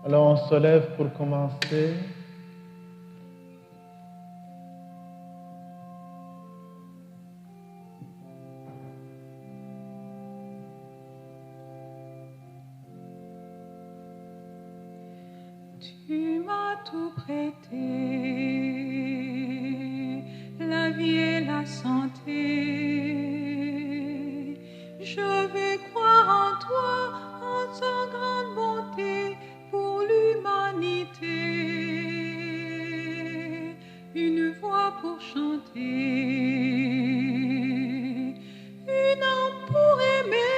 Alors on se lève pour commencer. Tu m'as tout prêté, la vie et la santé. Je vais croire en toi, en ta grande bonté pour l'humanité. Une voix pour chanter, une âme pour aimer.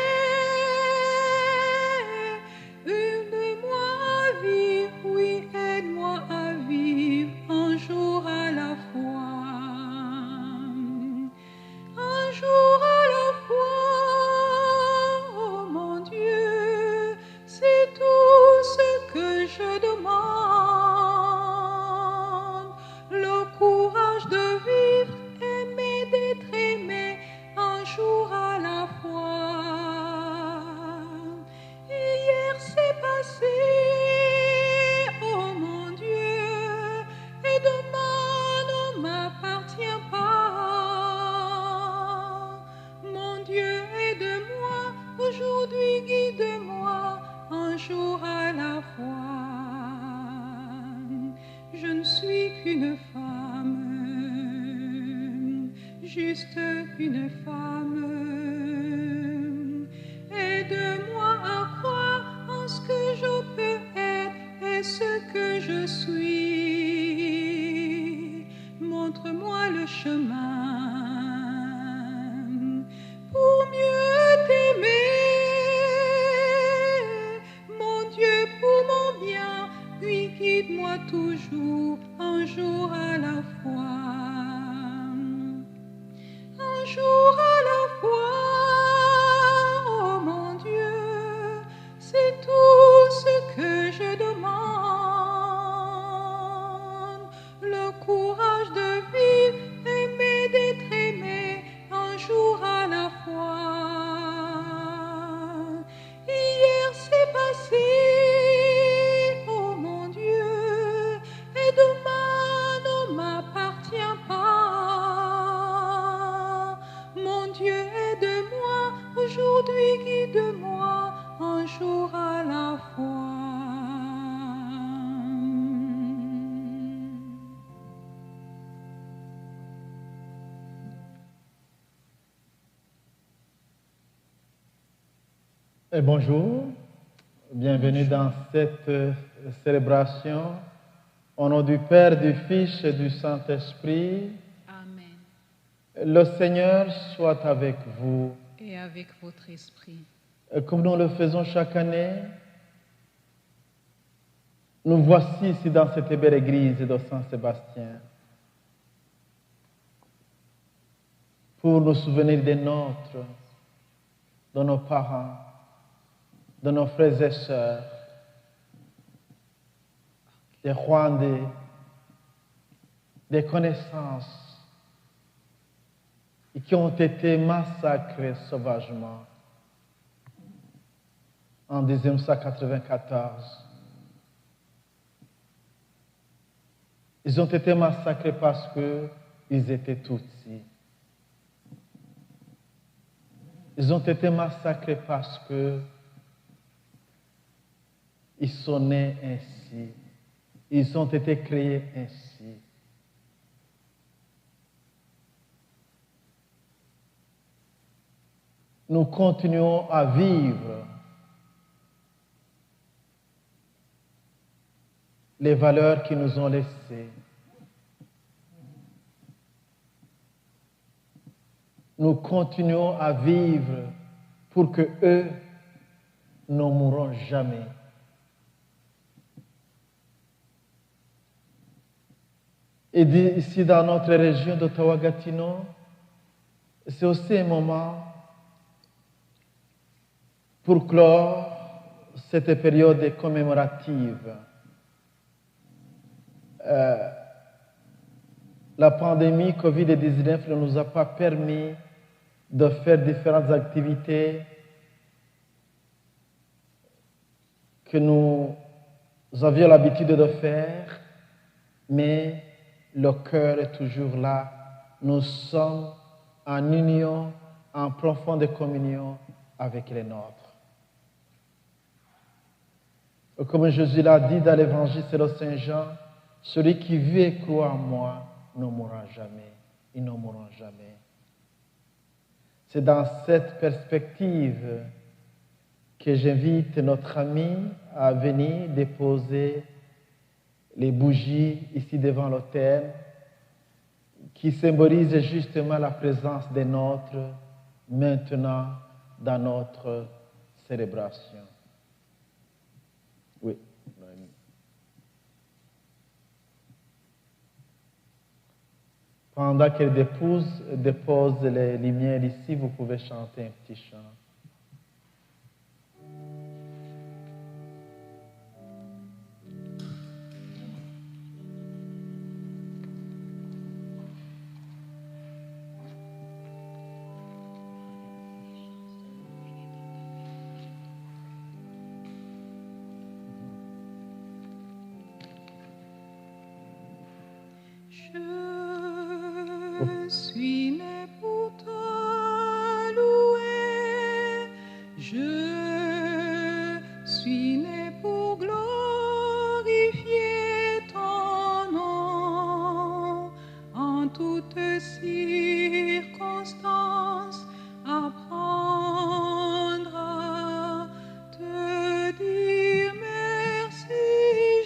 Aide-moi à vivre, oui, aide-moi à vivre un jour à la fois. Un jour à la fois, oh mon Dieu, c'est tout ce que je demande. Le courage de vivre, aimer, d'être aimé, un jour à la fois. Hier c'est passé, oh mon Dieu, et demain ne m'appartient pas. Mon Dieu, aide-moi, aujourd'hui guide-moi, un jour à la fois. Je ne suis qu'une femme, juste une femme. Aide-moi à croire en ce que je peux être et ce que je suis. Montre-moi le chemin pour mieux t'aimer. Mon Dieu, pour mon bien, puis guide-moi toujours, un jour à la fois. Un jour à la fois, oh mon Dieu, c'est tout ce que je demande. Le courage de vivre, aimer, d'être aimé, un jour à la fois. Hier c'est passé, oh mon Dieu, et demain ne m'appartient pas. Mon Dieu, aide-moi, aujourd'hui guide-moi, un jour à la fois. Et bonjour, bienvenue dans cette célébration. Au nom du Père, du Fils et du Saint-Esprit. Amen. Le Seigneur soit avec vous. Et avec votre esprit. Comme nous le faisons chaque année, nous voici ici dans cette belle église de Saint-Sébastien pour nous souvenir des nôtres, de nos parents, de nos frères et sœurs, des Rwandais, des connaissances et qui ont été massacrés sauvagement en 1994. Ils ont été massacrés parce qu'ils étaient Tutsis. Ils ont été massacrés parce qu'ils sont nés ainsi. Ils ont été créés ainsi. Nous continuons à vivre les valeurs qu'ils nous ont laissées. Nous continuons à vivre pour que eux ne mourront jamais. Et ici dans notre région d'Ottawa-Gatineau, c'est aussi un moment pour clore cette période commémorative la pandémie COVID-19 ne nous a pas permis de faire différentes activités que nous avions l'habitude de faire, mais le cœur est toujours là. Nous sommes en union, en profonde communion avec les nôtres. Comme Jésus l'a dit dans l'évangile selon Saint Jean, celui qui vit et croit en moi ne mourra jamais. Ils ne mourront jamais. C'est dans cette perspective que j'invite notre ami à venir déposer les bougies ici devant l'autel qui symbolisent justement la présence des nôtres maintenant dans notre célébration. Oui. Pendant qu'elle dépose les lumières ici, vous pouvez chanter un petit chant. Je suis né pour te louer, je suis né pour glorifier ton nom en toutes circonstances, apprendre à te dire merci.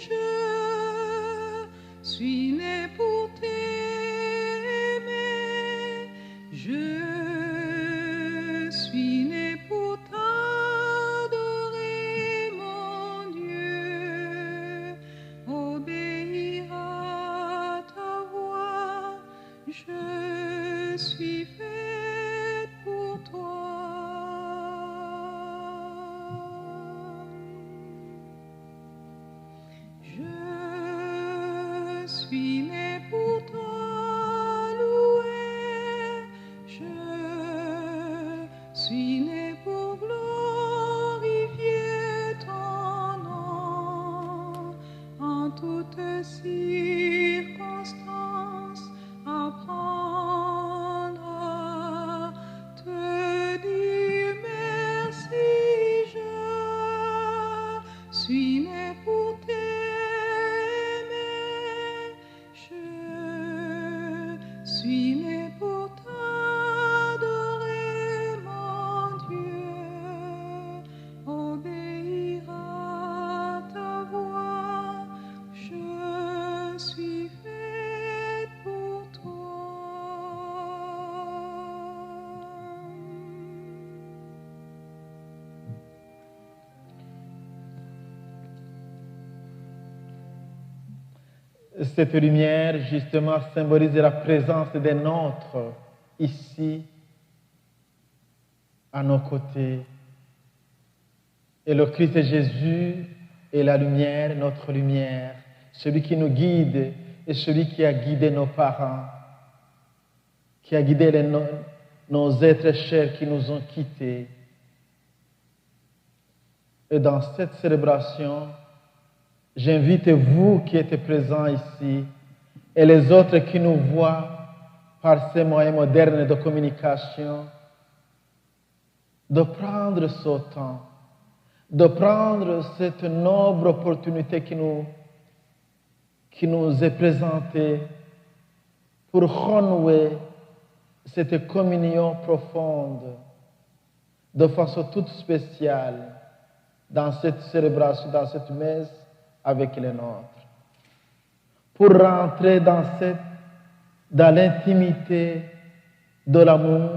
Je suis né pour t'aimer. Je suis né pour t'adorer, mon Dieu, obéir à ta voix. Je suis faite pour toi. Je suis né pour te louer, je suis né pour glorifier ton nom en toutes circonstances, apprendre à te dire merci. Je suis né pour t'aimer, je suis né pour t'adorer, mon Dieu, obéir à ta voix. Je suis faite pour toi. Cette lumière, justement, symbolise la présence des nôtres ici, à nos côtés. Et le Christ Jésus est la lumière, notre lumière, celui qui nous guide et celui qui a guidé nos parents, qui a guidé nos êtres chers qui nous ont quittés. Et dans cette célébration, j'invite vous qui êtes présents ici et les autres qui nous voient par ces moyens modernes de communication de prendre ce temps, de prendre cette noble opportunité qui nous est présentée pour renouer cette communion profonde de façon toute spéciale dans cette célébration, dans cette messe avec les nôtres, pour rentrer dans l'intimité de l'amour,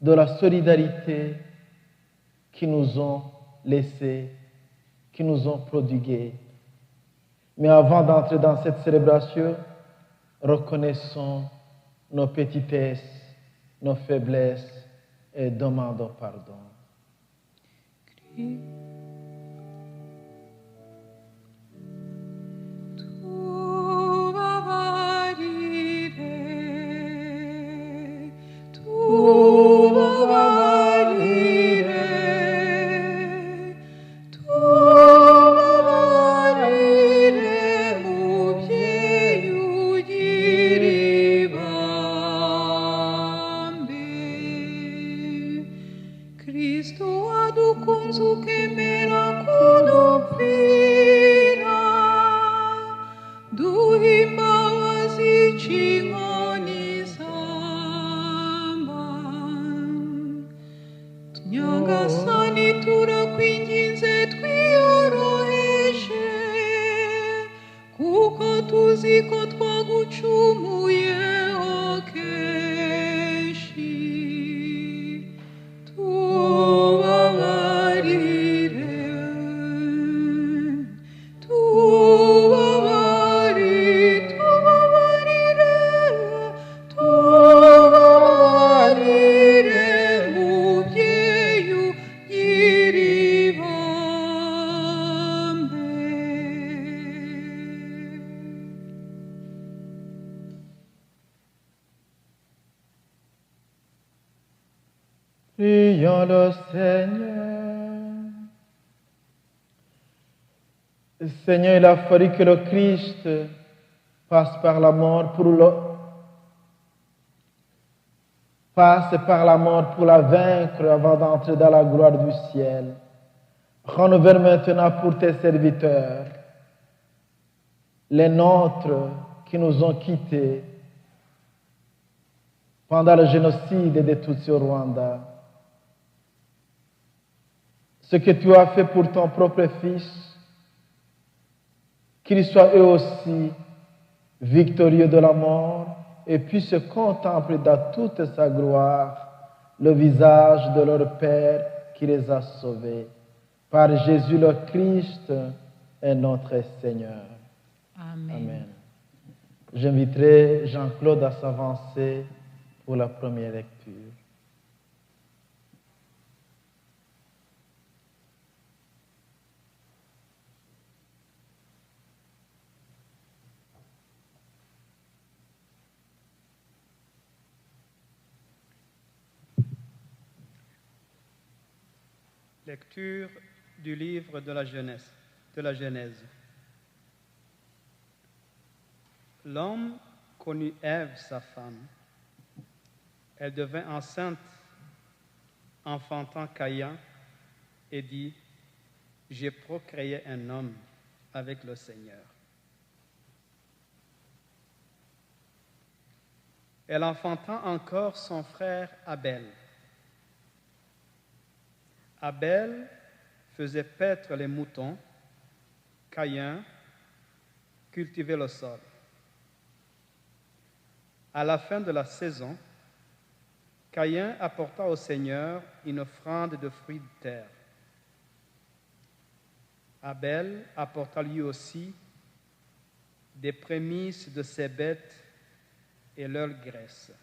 de la solidarité qui nous ont laissés, qui nous ont prodigués. Mais avant d'entrer dans cette célébration, reconnaissons nos petitesses, nos faiblesses et demandons pardon. Tu avadi kotwa gucumuye akenshi tubabarire mubyeyi ugira ibambe. Prions le Seigneur. Seigneur, il a fallu que le Christ passe par la mort pour la vaincre avant d'entrer dans la gloire du ciel. Renouvelle maintenant pour tes serviteurs, les nôtres qui nous ont quittés pendant le génocide des Tutsis au Rwanda. Ce que tu as fait pour ton propre Fils, qu'ils soient eux aussi victorieux de la mort et puissent contempler dans toute sa gloire le visage de leur Père qui les a sauvés. Par Jésus le Christ est notre Seigneur. Amen. Amen. J'inviterai Jean-Claude à s'avancer pour la première lecture. Lecture du livre de la Genèse. L'homme connut Ève, sa femme. Elle devint enceinte, enfantant Caïn, et dit, « J'ai procréé un homme avec le Seigneur. » Elle enfanta encore son frère Abel. Abel faisait paître les moutons, Caïn cultivait le sol. À la fin de la saison, Caïn apporta au Seigneur une offrande de fruits de terre. Abel apporta lui aussi des prémices de ses bêtes et leur graisse.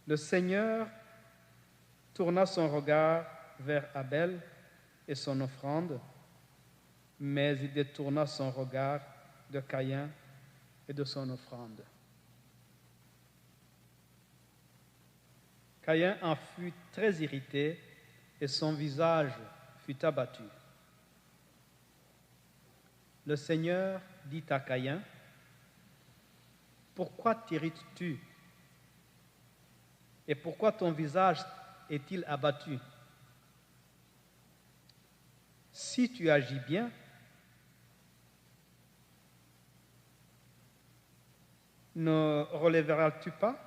Le Seigneur tourna son regard vers Abel et son offrande, mais il détourna son regard de Caïn et de son offrande. Caïn en fut très irrité et son visage fut abattu. Le Seigneur dit à Caïn, « Pourquoi t'irrites-tu? Et pourquoi ton visage est-il abattu? Si tu agis bien, ne relèveras-tu pas?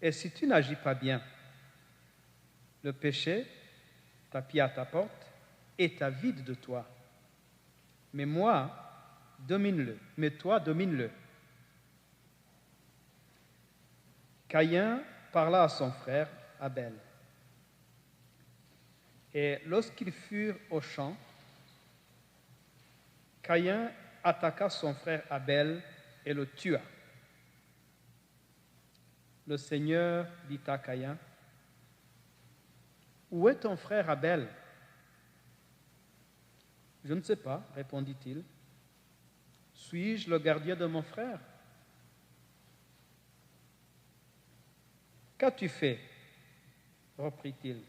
Et si tu n'agis pas bien, le péché tapis à ta porte est avide de toi. Mais toi, domine-le. » Caïn parla à son frère Abel. Et lorsqu'ils furent au champ, Caïn attaqua son frère Abel et le tua. Le Seigneur dit à Caïn, « Où est ton frère Abel? » « Je ne sais pas, répondit-il. « Suis-je le gardien de mon frère? » « Qu'as-tu fait? » reprit-il.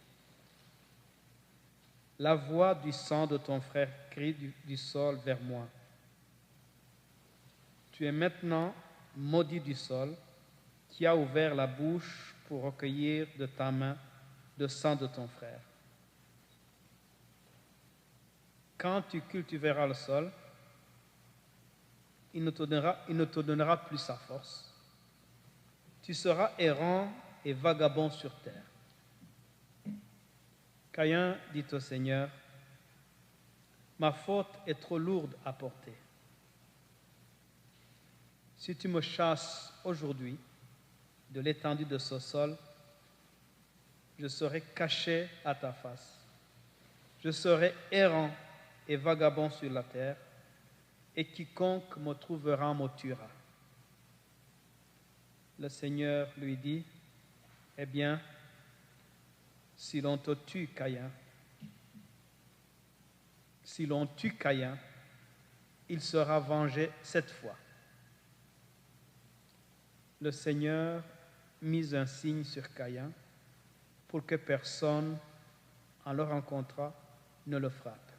« La voix du sang de ton frère crie du sol vers moi. Tu es maintenant maudit du sol, qui a ouvert la bouche pour recueillir de ta main le sang de ton frère. Quand tu cultiveras le sol, il ne te donnera plus sa force. Tu seras errant et vagabond sur terre. » Caïn dit au Seigneur, ma faute est trop lourde à porter. Si tu me chasses aujourd'hui de l'étendue de ce sol, je serai caché à ta face. Je serai errant et vagabond sur la terre, et quiconque me trouvera me tuera. Le Seigneur lui dit, eh bien, si l'on te tue, Caïn, si l'on tue Caïn, il sera vengé 7 fois. Le Seigneur mit un signe sur Caïn pour que personne, en le rencontrant, ne le frappe.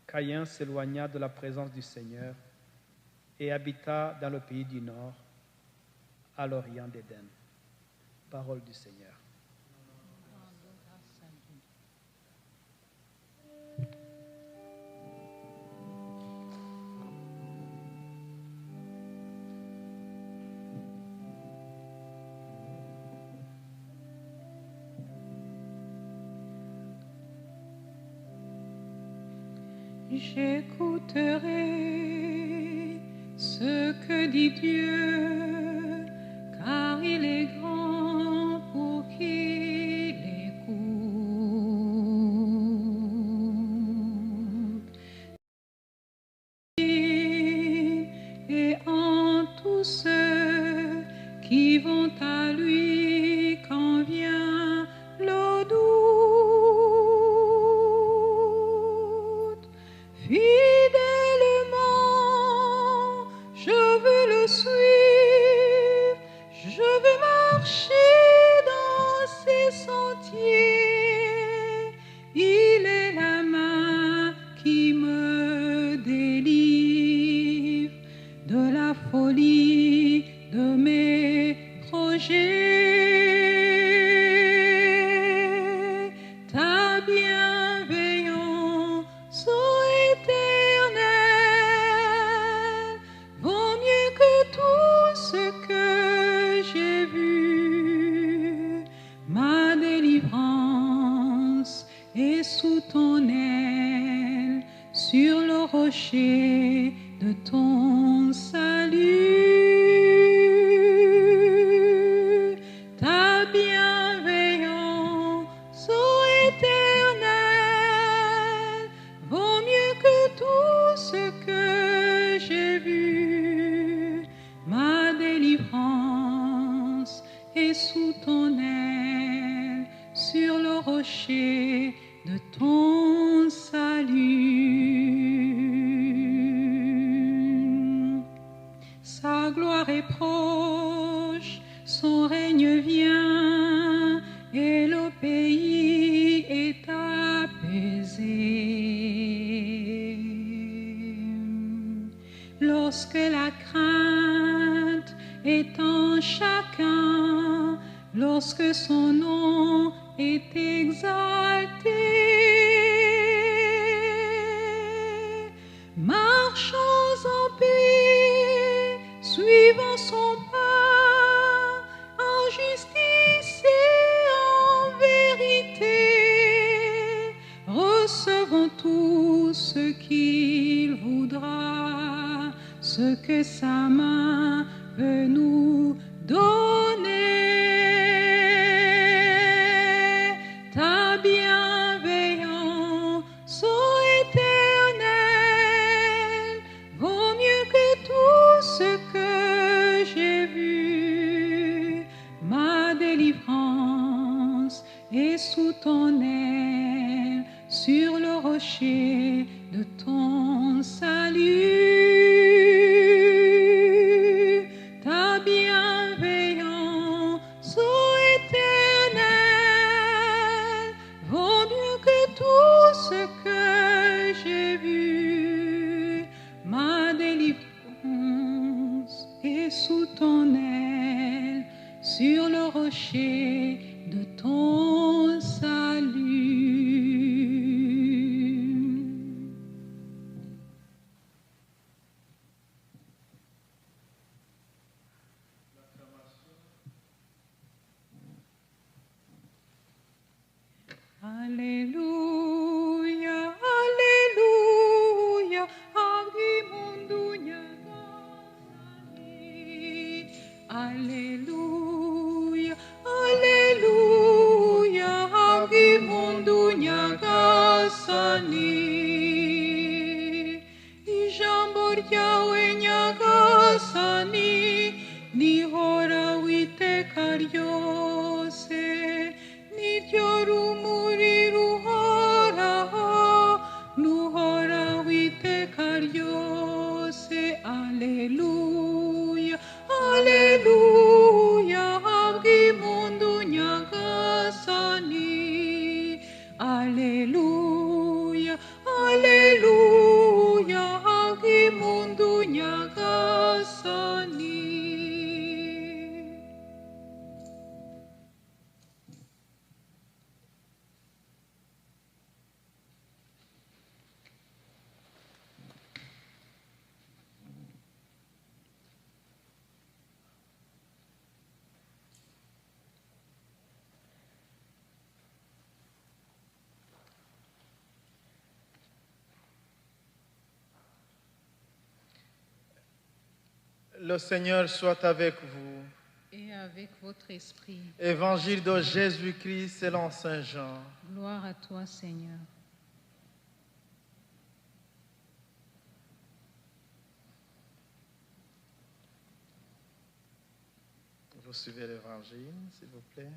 Caïn s'éloigna de la présence du Seigneur et habita dans le pays du Nord, à l'orient d'Éden. Parole du Seigneur. J'écouterai ce que dit Dieu, car il est grand pour qui l'écoute. Et en tous ceux qui vont à lui quand vient le doute. Fidèlement, je veux le suivre, je veux marcher dans ses sentiers. Il est la main qui me délivre de la folie de mes projets. Ta bienveillance, ô Éternel, vaut mieux que tout ce que j'ai vu. Ma délivrance est sous ton aile, sur le rocher de ton salut. Ta bienveillance, ô Éternel, vaut mieux que tout ce que j'ai vu. Ma délivrance est sous ton aile, sur le rocher de ton salut. Sa gloire est proche, son règne vient, et le pays est apaisé. Lorsque la crainte est en chacun, lorsque son nom est exalté, marchons en paix, suivons son pas, en justice et en vérité. Recevons tout ce qu'il voudra, ce que sa main veut nous donner. Ta bienveillance, ô Éternel, vaut mieux que tout ce que j'ai vu. Ma délivrance est sous ton aile, sur le rocher de ton salut. Ta bienveillance, ô Éternel, vaut mieux que tout ce que j'ai vu. Ma délivrance est sous ton aile, sur le rocher de ton salut. nyagasani ijambo ryawe nyagasani nihora witeka ryose niryo rumuri ruhoraho nuhora witeka ryose aleluya aleluya habwa impundu nyagasani aleluya aleluya habwa impundu nyagasani. Le Seigneur soit avec vous. Et avec votre esprit. Évangile de Jésus-Christ selon Saint Jean. Gloire à toi, Seigneur. Vous suivez l'Évangile, s'il vous plaît.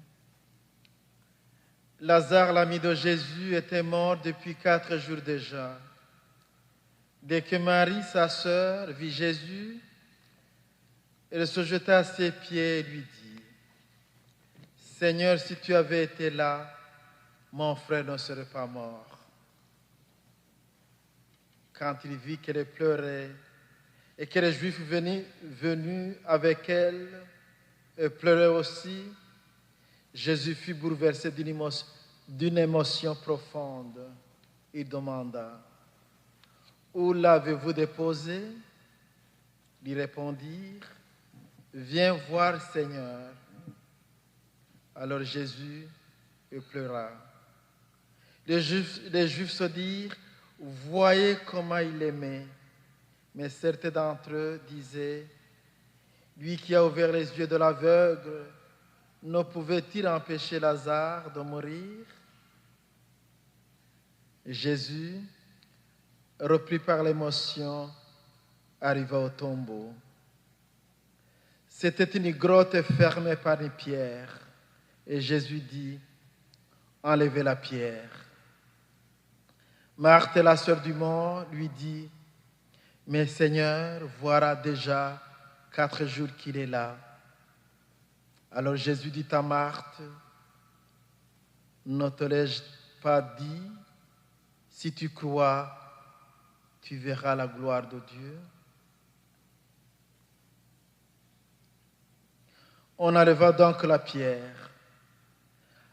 Lazare, l'ami de Jésus, était mort depuis 4 jours déjà. Dès que Marie, sa sœur, vit Jésus, elle se jeta à ses pieds et lui dit, « Seigneur, si tu avais été là, mon frère ne serait pas mort. » Quand il vit qu'elle pleurait et que les Juifs venus avec elle pleuraient aussi, Jésus fut bouleversé d'une émotion profonde. Il demanda, « Où l'avez-vous déposé ?» Ils répondirent, « Viens voir, Seigneur. » Alors Jésus pleura. Les Juifs se dirent, « Voyez comment il l'aimait. » Mais certains d'entre eux disaient, « Lui qui a ouvert les yeux de l'aveugle, ne pouvait-il empêcher Lazare de mourir ?» Jésus, repris par l'émotion, arriva au tombeau. C'était une grotte fermée par une pierre. Et Jésus dit, « Enlevez la pierre. » Marthe, la sœur du mort, lui dit, « Mais Seigneur, voilà déjà 4 jours qu'il est là. » Alors Jésus dit à Marthe, « Ne te l'ai-je pas dit, si tu crois, tu verras la gloire de Dieu. » On enleva donc la pierre.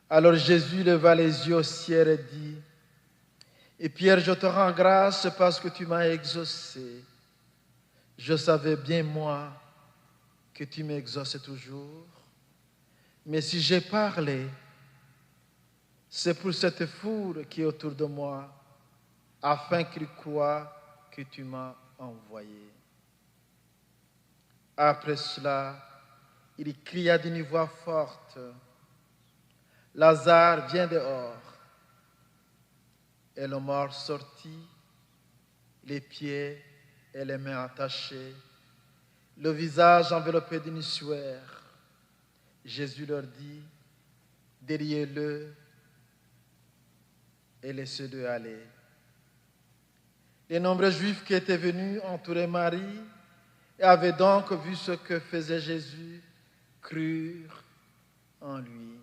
Alors Jésus leva les yeux au ciel et dit, « Et Pierre, je te rends grâce parce que tu m'as exaucé. Je savais bien, moi, que tu m'exauces toujours. Mais si j'ai parlé, c'est pour cette foule qui est autour de moi, afin qu'ils croient que tu m'as envoyé. » Après cela, il cria d'une voix forte, « Lazare, viens dehors. » Et le mort sortit, les pieds et les mains attachés, le visage enveloppé d'une sueur. Jésus leur dit, « Déliez-le et laissez-le aller. » Les nombreux Juifs qui étaient venus entourer Marie et avaient donc vu ce que faisait Jésus, crurent en lui.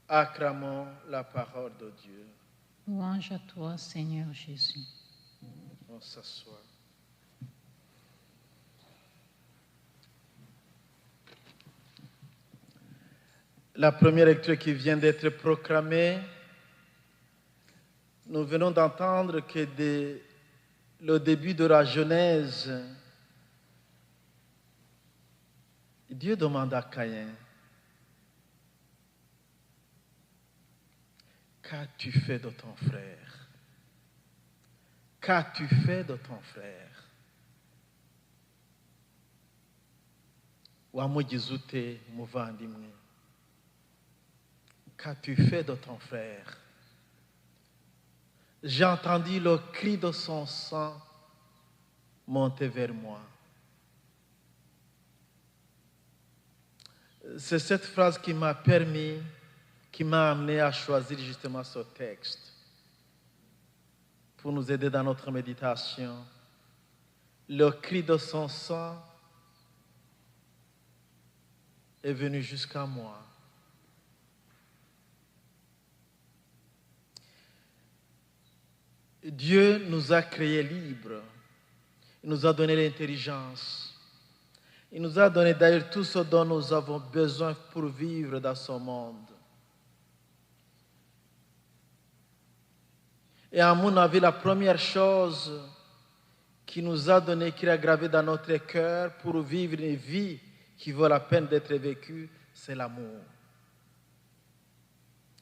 Acclamons la parole de Dieu. Louange à toi, Seigneur Jésus. On s'assoit. La première lecture qui vient d'être proclamée, nous venons d'entendre que dès le début de la Genèse, Dieu demande à Caïn, « Qu'as-tu fait de ton frère? Qu'as-tu fait de ton frère? » Wamugize ute muvandimwe? qu'as-tu fait de ton frère? J'ai entendu le cri de son sang monter vers moi. C'est cette phrase qui m'a amené à choisir justement ce texte pour nous aider dans notre méditation. Le cri de son sang est venu jusqu'à moi. Dieu nous a créés libres. Il nous a donné l'intelligence. Il nous a donné d'ailleurs tout ce dont nous avons besoin pour vivre dans ce monde. Et à mon avis, la première chose qu'il nous a donnée, qu'il a gravée dans notre cœur pour vivre une vie qui vaut la peine d'être vécue, c'est l'amour.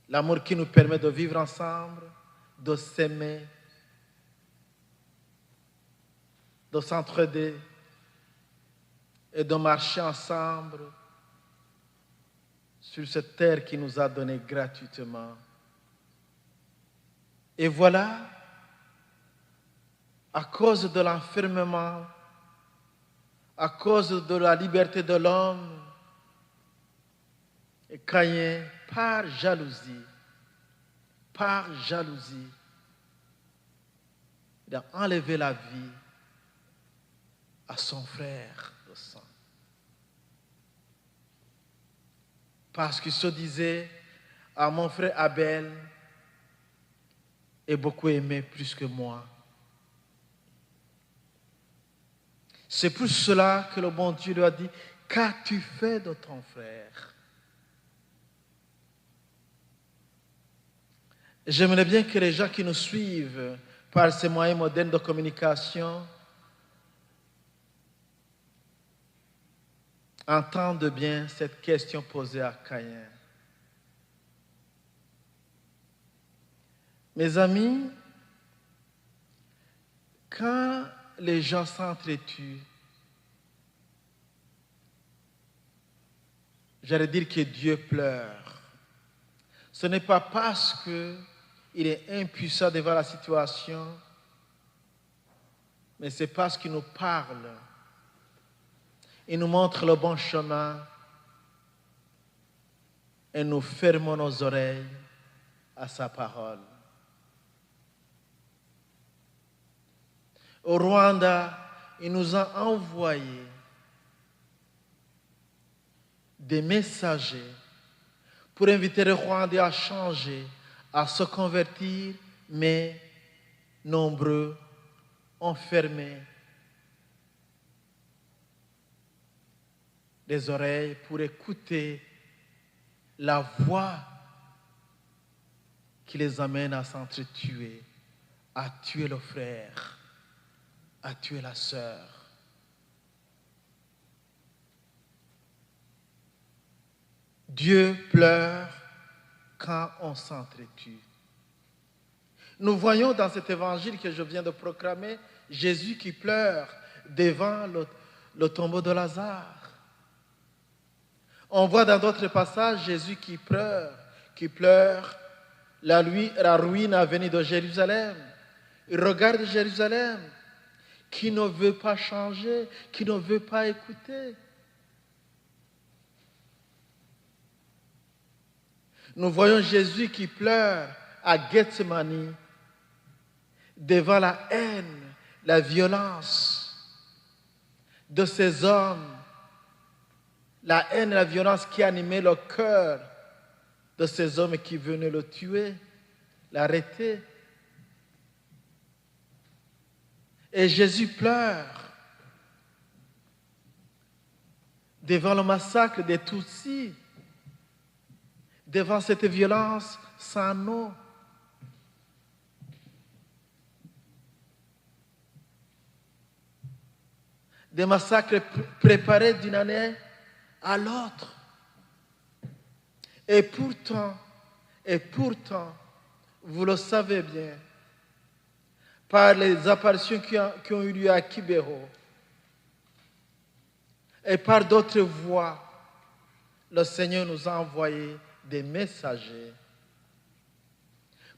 L'amour qui nous permet de vivre ensemble, de s'aimer, de s'entraider et de marcher ensemble sur cette terre qui nous a donné gratuitement. Et voilà, à cause de l'enfermement, à cause de la liberté de l'homme, Caïn, par jalousie, il a enlevé la vie à son frère de sang. Parce qu'il se disait, à mon frère Abel est beaucoup aimé plus que moi. C'est pour cela que le bon Dieu lui a dit, qu'as-tu fait de ton frère? J'aimerais bien que les gens qui nous suivent par ces moyens modernes de communication entendent bien cette question posée à Caïn. Mes amis, quand les gens s'entretuent, j'allais dire que Dieu pleure. Ce n'est pas parce qu'il est impuissant devant la situation, mais c'est parce qu'il nous parle. Il nous montre le bon chemin et nous fermons nos oreilles à sa parole. Au Rwanda, il nous a envoyé des messagers pour inviter les Rwandais à changer, à se convertir, mais nombreux ont fermé les oreilles pour écouter la voix qui les amène à s'entretuer, à tuer le frère, à tuer la sœur. Dieu pleure quand on s'entretue. Nous voyons dans cet évangile que je viens de proclamer Jésus qui pleure devant le tombeau de Lazare. On voit dans d'autres passages Jésus qui pleure la ruine à venir de Jérusalem. Il regarde Jérusalem qui ne veut pas changer, qui ne veut pas écouter. Nous voyons Jésus qui pleure à Gethsémani devant la haine, la violence de ces hommes, la haine et la violence qui animaient le cœur de ces hommes qui venaient le tuer, l'arrêter. Et Jésus pleure devant le massacre des Tutsis, devant cette violence sans nom. Des massacres préparés d'une année à l'autre. Et pourtant, vous le savez bien, par les apparitions qui ont eu lieu à Kibéro et par d'autres voies, le Seigneur nous a envoyé des messagers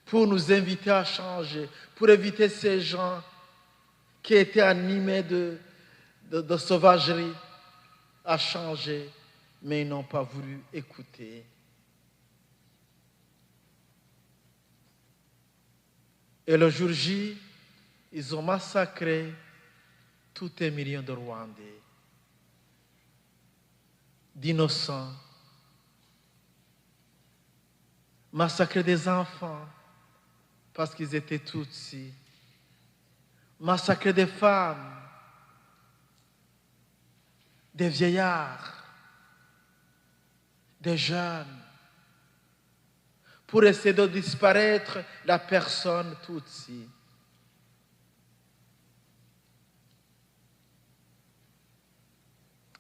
pour nous inviter à changer, pour éviter ces gens qui étaient animés de sauvagerie à changer, mais ils n'ont pas voulu écouter. Et le jour J, ils ont massacré tout un million de Rwandais, d'innocents, massacré des enfants parce qu'ils étaient Tutsis, massacré des femmes, des vieillards, des jeunes, pour essayer de disparaître la personne Tutsi.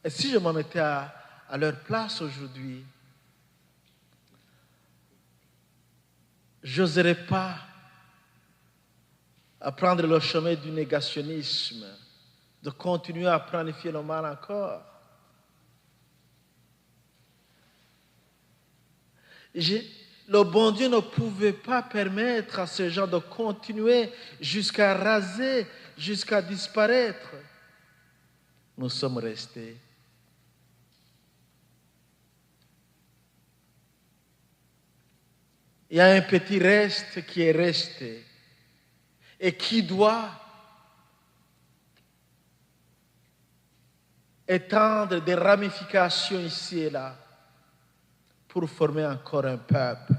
Et si je me mettais à leur place aujourd'hui, je n'oserais pas à prendre le chemin du négationnisme, de continuer à planifier le mal encore. Le bon Dieu ne pouvait pas permettre à ces gens de continuer jusqu'à raser, jusqu'à disparaître. Nous sommes restés. Il y a un petit reste qui est resté et qui doit étendre des ramifications ici et là pour former encore un peuple.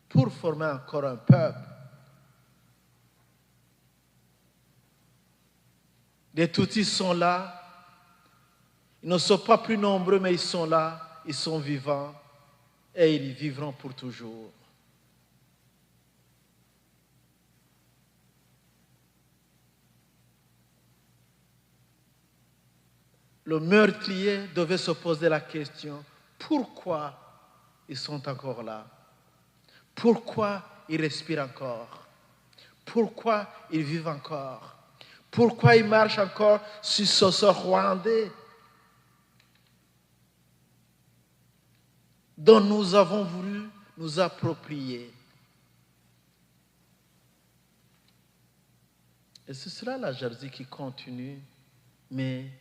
Pour former encore un peuple. Les Tutsis sont là. Ils ne sont pas plus nombreux, mais ils sont là. Ils sont vivants. Et ils vivront pour toujours. Le meurtrier devait se poser la question, pourquoi ils sont encore là? Pourquoi ils respirent encore? Pourquoi ils vivent encore? Pourquoi ils marchent encore sur ce sol rwandais dont nous avons voulu nous approprier? Et ce sera la jalousie qui continue, mais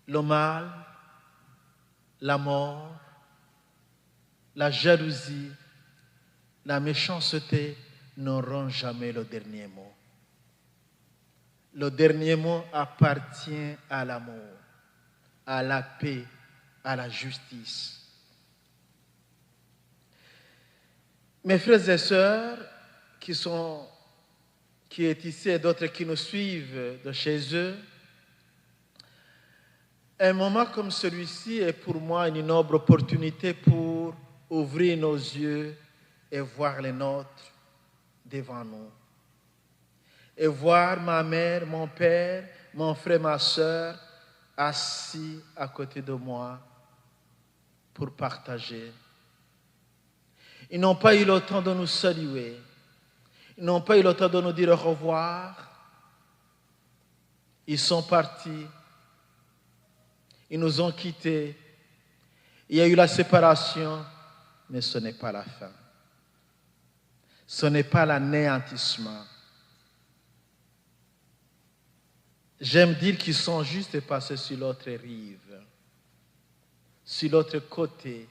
le mal, la mort, la jalousie, la méchanceté n'auront jamais le dernier mot. Le dernier mot appartient à l'amour, à la paix, à la justice. Mes frères et sœurs qui sont ici et d'autres qui nous suivent de chez eux, un moment comme celui-ci est pour moi une noble opportunité pour ouvrir nos yeux et voir les nôtres devant nous. Et voir ma mère, mon père, mon frère, ma sœur assis à côté de moi pour partager. Ils n'ont pas eu le temps de nous saluer. Ils n'ont pas eu le temps de nous dire au revoir. Ils sont partis. Ils nous ont quittés. Il y a eu la séparation, mais ce n'est pas la fin. Ce n'est pas l'anéantissement. J'aime dire qu'ils sont juste passés sur l'autre rive, sur l'autre côté.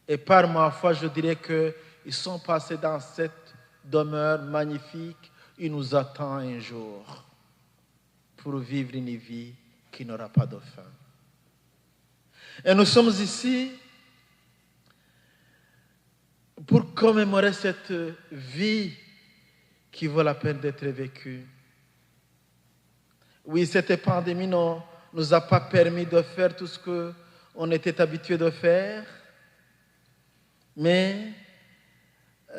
Et par ma foi, je dirais qu'ils sont passés dans cette demeure magnifique. Il nous attend un jour pour vivre une vie qui n'aura pas de fin. Et nous sommes ici pour commémorer cette vie qui vaut la peine d'être vécue. Oui, cette pandémie ne nous a pas permis de faire tout ce qu'on était habitué de faire, mais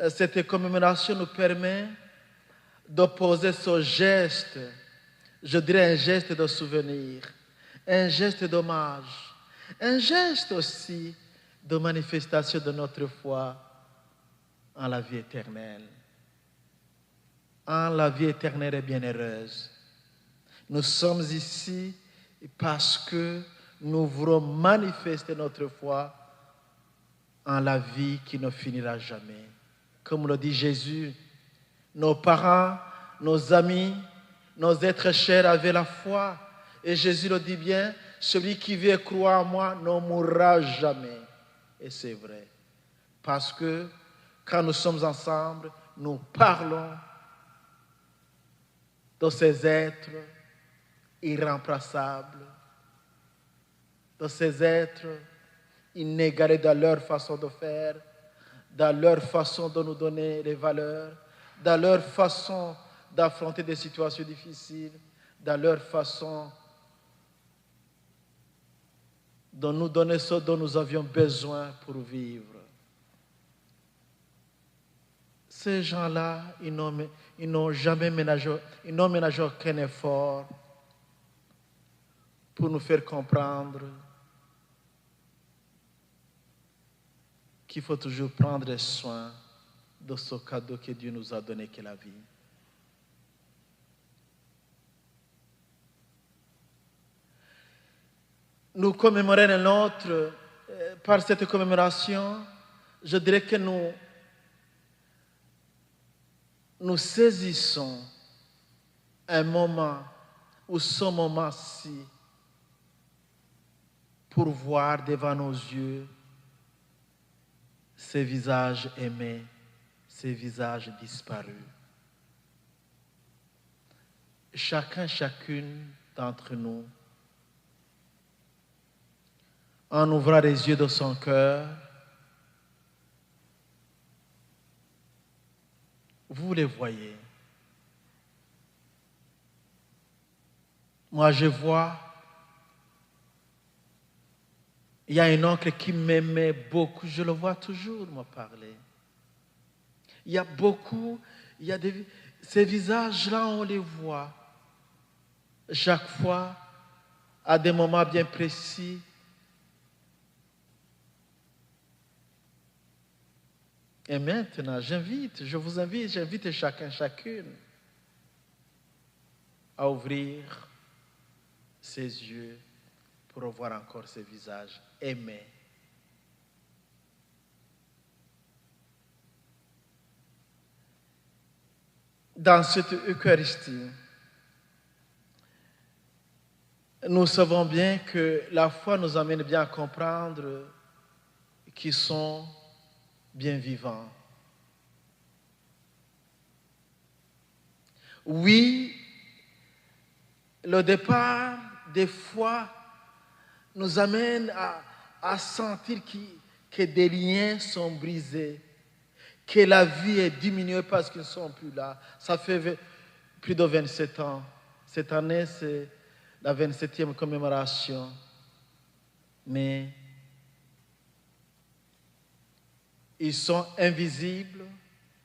cette commémoration nous permet de poser ce geste, je dirais un geste de souvenir, un geste d'hommage, un geste aussi de manifestation de notre foi en la vie éternelle. En la vie éternelle et bienheureuse. Nous sommes ici parce que nous voulons manifester notre foi en la vie qui ne finira jamais. Comme le dit Jésus, nos parents, nos amis, nos êtres chers avaient la foi. Et Jésus le dit bien, celui qui veut croire en moi ne mourra jamais. Et c'est vrai. Parce que quand nous sommes ensemble, nous parlons de ces êtres irremplaçables, de ces êtres inégalés dans leur façon de faire, dans leur façon de nous donner les valeurs, dans leur façon d'affronter des situations difficiles, dans leur façon de nous donner ce dont nous avions besoin pour vivre. Ces gens-là, ils n'ont jamais ménagé aucun effort pour nous faire comprendre qu'il faut toujours prendre soin de ce cadeau que Dieu nous a donné, qu'est la vie. Nous commémorons le nôtre, par cette commémoration, je dirais que nous saisissons un moment, ou ce moment-ci, pour voir devant nos yeux ces visages aimés, ces visages disparus. Chacune d'entre nous, en ouvrant les yeux de son cœur, vous les voyez. Moi, je vois, il y a un oncle qui m'aimait beaucoup, je le vois toujours me parler. Il y a beaucoup, ces visages-là, on les voit. Chaque fois, à des moments bien précis, et maintenant, j'invite chacune à ouvrir ses yeux pour voir encore ces visages aimés. Dans cette Eucharistie, nous savons bien que la foi nous amène bien à comprendre qu'ils sont bien vivants. Oui, le départ des fois nous amène à sentir que des liens sont brisés, que la vie est diminuée parce qu'ils ne sont plus là. Ça fait plus de 27 ans. Cette année, c'est la 27e commémoration. Mais ils sont invisibles,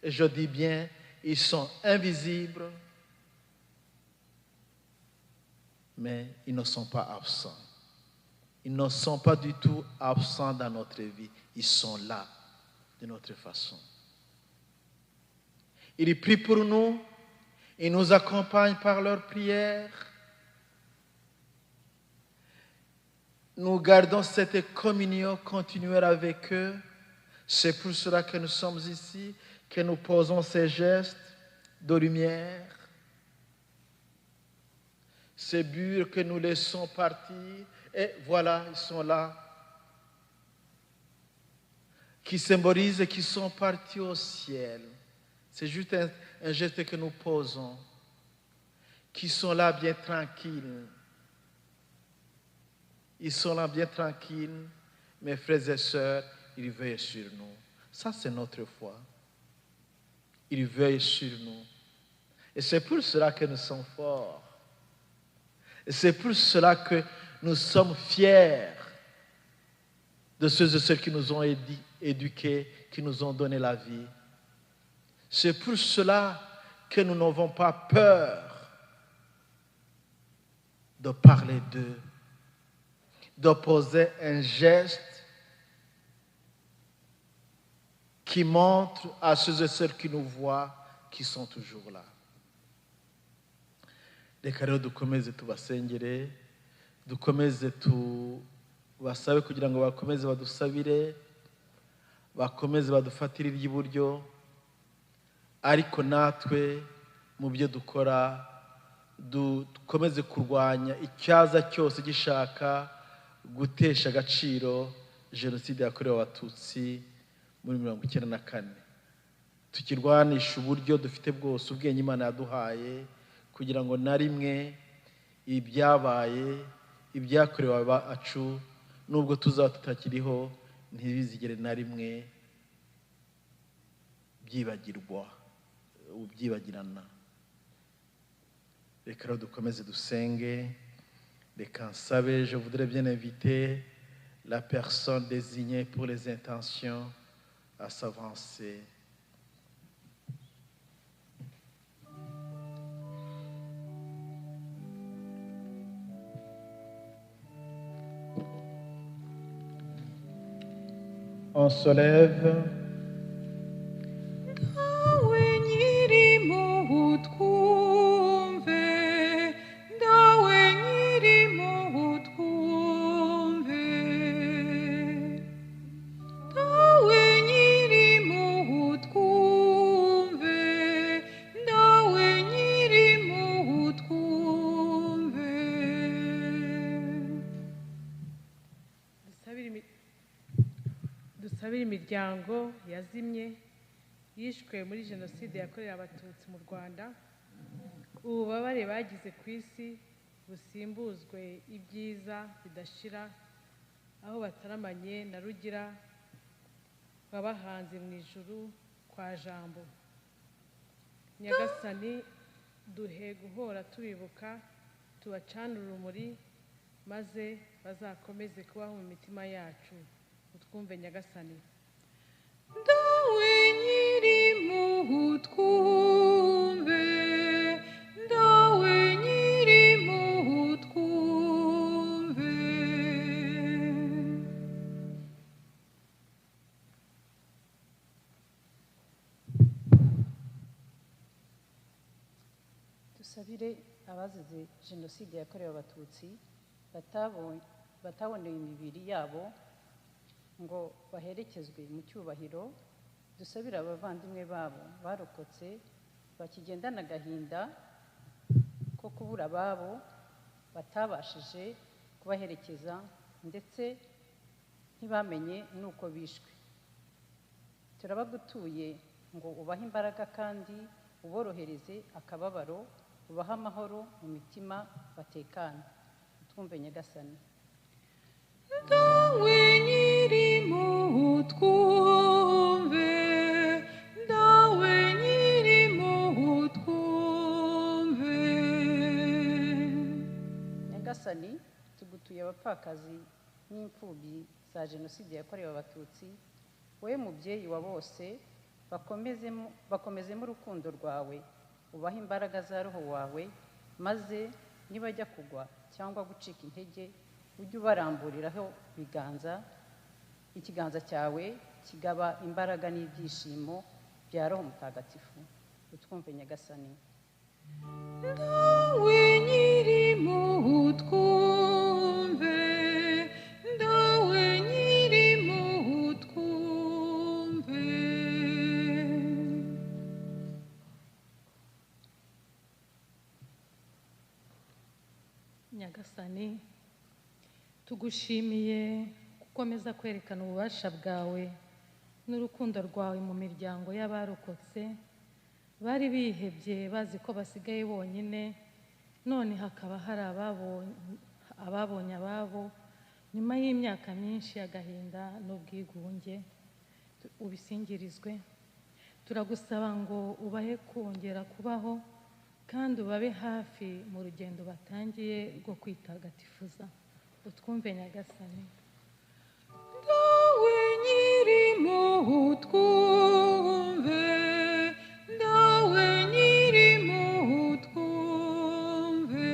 et je dis bien, ils sont invisibles, mais ils ne sont pas absents. Ils ne sont pas du tout absents dans notre vie. Ils sont là, de notre façon. Ils prient pour nous, ils nous accompagnent par leurs prières. Nous gardons cette communion continuelle avec eux. C'est pour cela que nous sommes ici, que nous posons ces gestes de lumière, ces bûches que nous laissons partir, et voilà, ils sont là, qui symbolisent qu'ils sont partis au ciel. C'est juste un geste que nous posons, qui sont là bien tranquilles. Ils sont là bien tranquilles, mes frères et sœurs, ils veillent sur nous. Ça, c'est notre foi. Ils veillent sur nous. Et c'est pour cela que nous sommes forts. Et c'est pour cela que nous sommes fiers de ceux et celles qui nous ont éduqués, qui nous ont donné la vie. C'est pour cela que nous n'avons pas peur de parler d'eux, de poser un geste qui montre à ceux et celles qui nous voient qu'ils sont toujours là. Reka rero dukomeze tubasengere dukomeze tubasabe kugira ngo bakomeze badusabire, bakomeze badufatire iry'iburyo, ariko natwe mu byo dukora dukomeze kurwanya icyaza cyose gishaka gutesha agaciro jenoside yakorewe abatutsi muri 1994. Tukirwanisha uburyo dufite bwose, ubwenge Imana yaduhaye, kugira ngo na rimwe ibyabaye, ibyakorewe abacu, nubwo tuzaba tutakiriho, ntibizigere na rimwe byibagirana. Reka rero dukomeze dusenge. Reka nsabe, je voudrais bien inviter la personne désignée pour les intentions à s'avancer. On se lève. Dawe nyir'impuhwe utwumve, dawe nyir'impuhwe utwumve, dawe nyir'impuhwe utwumve, dawe nyir'impuhwe utwumve. Dusabire imiryango yazimye yishwe muri jenoside yakorewe abatutsi mu Rwanda, ububabare bagize ku isi busimbuzwe ibyiza bidashira, aho bataramanye na Rugira wabahanze mu ijuru kwa Jambo. Nyagasani, duhe guhora tubibuka, tubacane urumuri, maze bazakomeze kubaho mu mitima yacu. Utwumve Nyagasani. Dawe nyir'impuhwe utwumve, dawe nyir'impuhwe utwumve. Dusabire abazize jenoside yakorewe abatutsi bataboneye imibiri yabo ngo baherekezwe mu cyubahiro. Dusabire abavandimwe babo barokotse bakigendana agahinda ko kubura ababo batabashije kubaherekeza, ndetse ntibamenye n'uko bishwe. Turabagutuye ngo ubahe imbaraga kandi uborohereze akababaro, ubahe amahoro mu mitima, batekane. Twumve Nyagasani. Dawe nyir'impuhwe utwumve, dawe nyir'impuhwe utwumve. Nyagasani, tugutuye abapfakazi n'imfubyi za jenoside yakorewe abatutsi, wowe mubyeyi wa bose, bakomezemo urukundo rwawe, ubahe imbaraga za roho wawe, maze nibajya kugwa cyangwa gucika intege, ujye ubaramburiraho ikiganza cyawe kigaba imbaraga n'ibyishimo bya Roho Mutagatifu. Utwumve Nyagasani. Dawe nyir'impuhwe utwumve, dawe nyir'impuhwe utwumve. Nyagasani, tugushimiye gukomeza kwerekana ububasha bwawe n'urukundo rwawe mu miryango y'abarokotse bari bihebye bazi ko basigaye bonyine, none hakaba hari ababonye ababo nyuma y'imyaka myinshi y'agahinda n'ubwigunge. Ubisingirizwe. Turagusaba ngo ubahe kongera kubaho kandi ubabe hafi mu rugendo batangiye rwo kwitagatifuza. Utwumve Nyagasani. Dawe nyir'impuhwe utwumve, dawe nyir'impuhwe utwumve.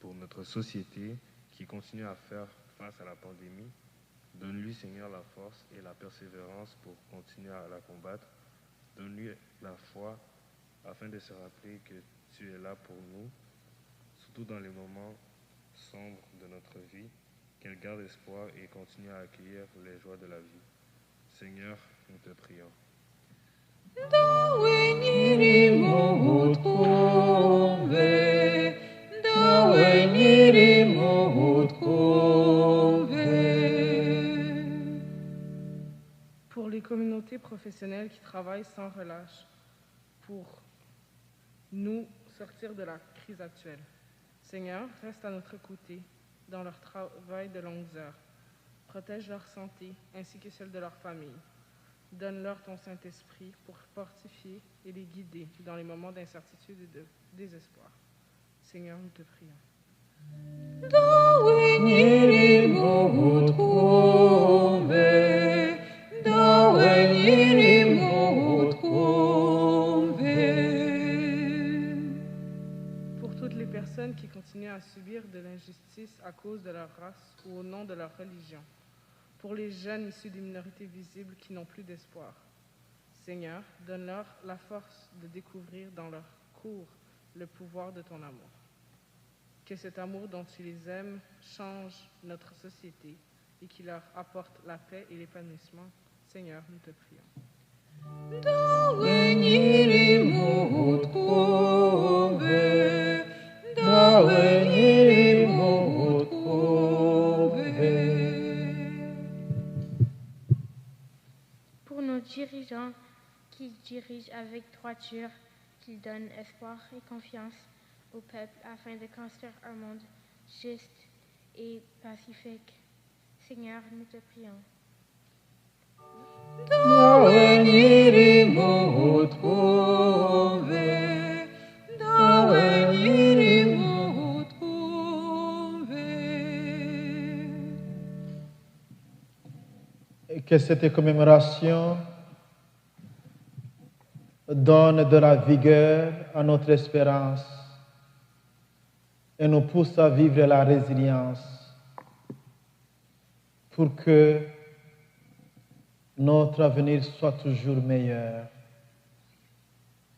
Pour notre société qui continue à faire face à la pandémie, Donne-lui, Seigneur, la force et la persévérance pour continuer à la combattre. Donne-lui la foi afin de se rappeler que tu es là pour nous, surtout dans les moments sombres de notre vie, qu'elle garde espoir et continue à accueillir les joies de la vie. Seigneur, nous te prions. Pour les communautés professionnelles qui travaillent sans relâche, pour nous sortir de la crise actuelle. Seigneur, reste à notre côté dans leur travail de longues heures. Protège leur santé ainsi que celle de leur famille. Donne-leur ton Saint-Esprit pour fortifier et les guider dans les moments d'incertitude et de désespoir. Seigneur, nous te prions. Pour toutes les personnes qui continuent à subir de l'injustice à cause de leur race ou au nom de leur religion. Pour les jeunes issus des minorités visibles qui n'ont plus d'espoir. Seigneur, donne-leur la force de découvrir dans leur cours le pouvoir de ton amour. Que cet amour dont tu les aimes change notre société et qu'il leur apporte la paix et l'épanouissement. Seigneur, nous te prions. Pour nos dirigeants qui dirigent avec droiture, qu'ils donnent espoir et confiance au peuple afin de construire un monde juste et pacifique. Seigneur, nous te prions. Et que cette commémoration donne de la vigueur à notre espérance et nous pousse à vivre la résilience pour que notre avenir soit toujours meilleur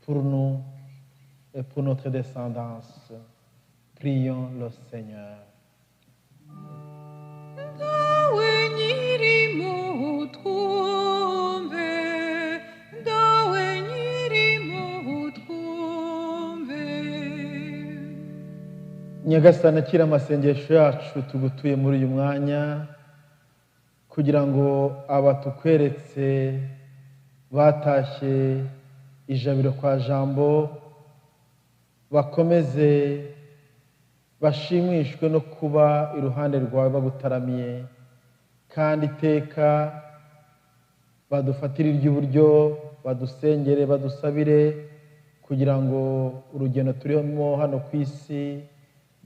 pour nous et pour notre descendance. Prions le Seigneur. Nyagasani akira amasengesho yacu tugutuye muri uyu mwanya kugira ngo aba tukweretse batashye ijabiro kwa jambo bakomeze bashimishwe no kuba iruhande rwawe bagutaramiye kandi iteka badufatire iry'uburyo badusengere badusabire kugira ngo urugendo turimo hano ku isi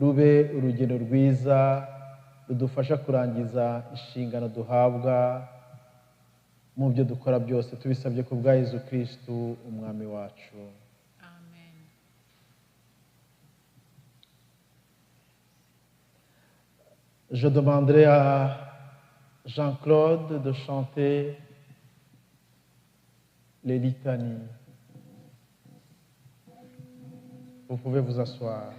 rube urugendo rwiza rudufasha kurangiza inshingano duhabwa mu byo dukora byose tubisabye ku bwa Yezu Kristu umwami wacu. Amen. Je demanderai à Jean-Claude de chanter les litanies. Vous pouvez vous asseoir.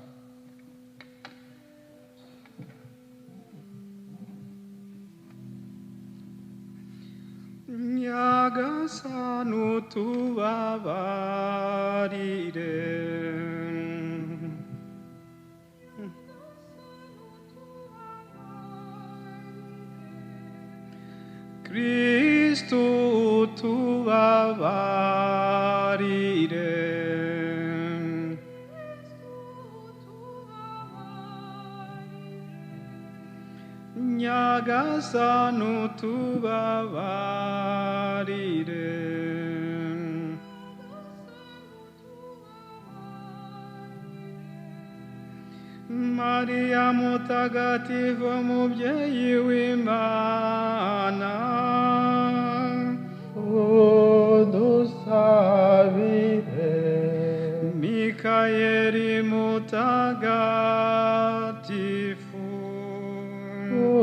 Nyagasani tubabarire Kristu tubabarire Nyagasani tubabarire Maria mutagatifu mubyeyi w'Imana udusabire. Mikayeli mutagatifu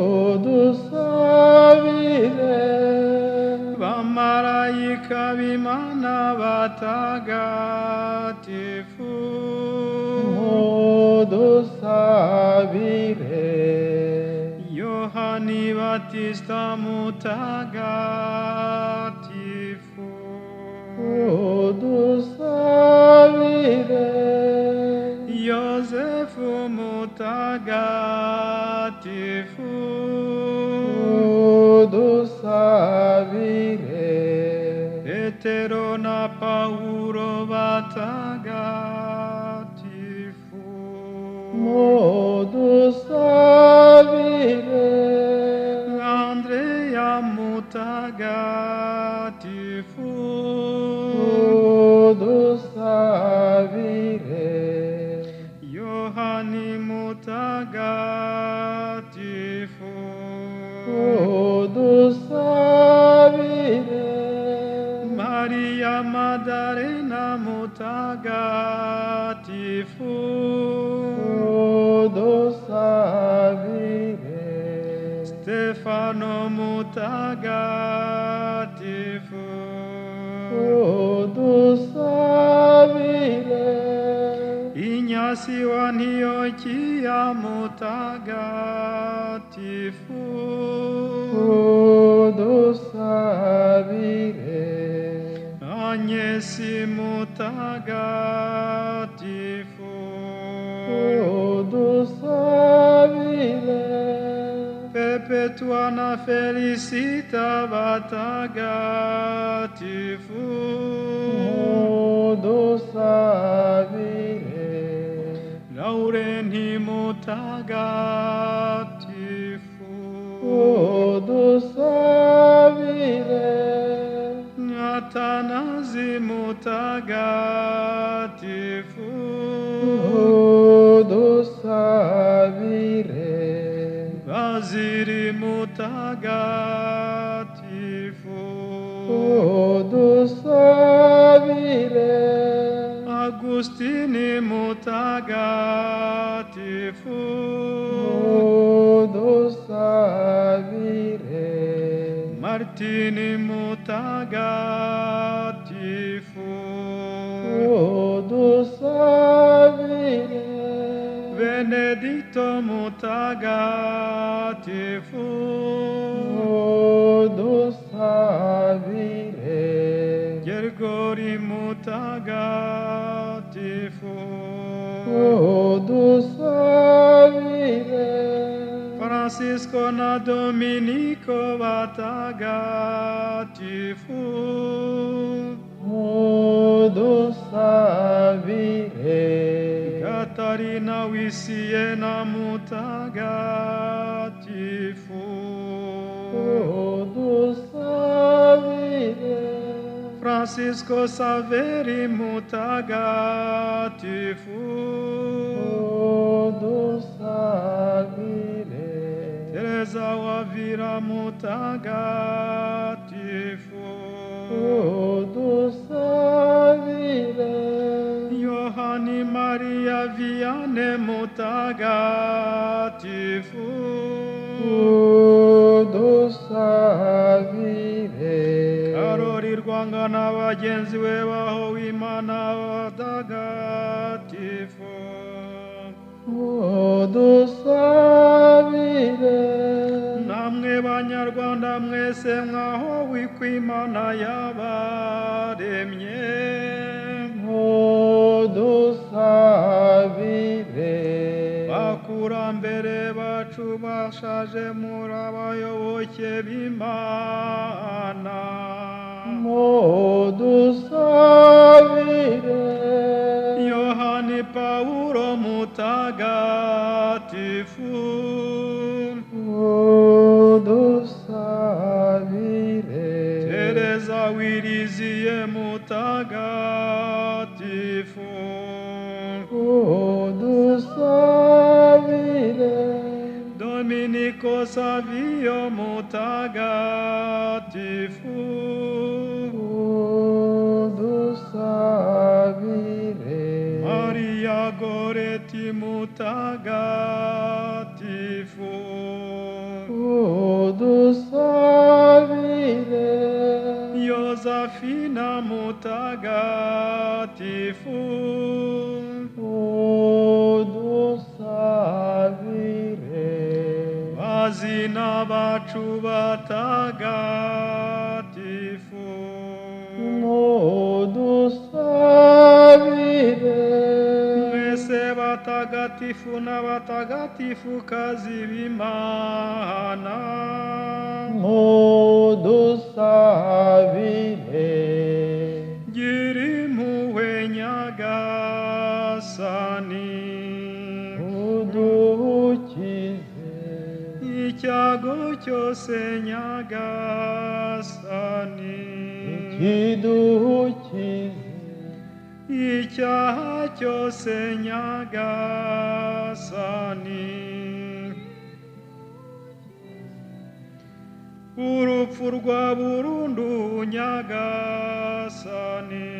udusabire. abamarayika b'Imana batagatifu mudusabire. Yohani Batista mutagatifu Mudusabire. Yosefu mutagatifu Mudusabire. Petero na Paulo batagatifu Mudusabire. Andrea mutagatifu Mudusabire. Yohani mutagatifu Mudusabire. Maria Maddalena mutagatifu Mudusabire. Stefano mutagatifu Mudusabire. Ignazio Antiochia mutagatifu Mudusabire. Agnesi mutagatifu Mudusabire. Perpetuana Felicita batagatifu Mudusabire. Laurenti mutagatifu Mudusabire. Athanasi mutagatifu Mudusabire. Basili mutagatifu Mudusabire. Agustini mutagatifu Mudusabire. Martini mutagatifu Mudusabire. Benedicto mutagatifu Mudusabire. Gergori mutagatifu Mudusabire. Francisco na Domenico batagatifu Mudusabire. Catarina Wisiena mutagatifu Mudusabire. Francisco Saveri mutagatifu Mudusabire. Teresa Wavira mutagatifu Mudusabire. Yohani Maria Vianney mutagatifu Mudusabire. Karori Rwanga na bagenzi we baho Imana batagatifu Mudusabire. namwe banyarwanda mwese mwaho w'ikwimana yabaremye Mudusabire. bakurambere bacu bashaje muri abayoboke b'Imana Mudusabire. Yohani Paulo mutagatifu Mudusabire. Teresa Wiriziye mutagatifu Mudusabire. Domenico Savio mutagatifu Mudusabire. Maria Goretti mutagatifu Mudusabire. Josephine mazina mutagatifu udusabire mazina bacu batagatifu udusabire mwese batagatifu n'abatagatifu kazi b'Imana udusabire gira impuhwe nyagasani udukize icyago cyose nyagasani kidukize icyaha cyose nyagasani urupfu rwa burundu nyagasani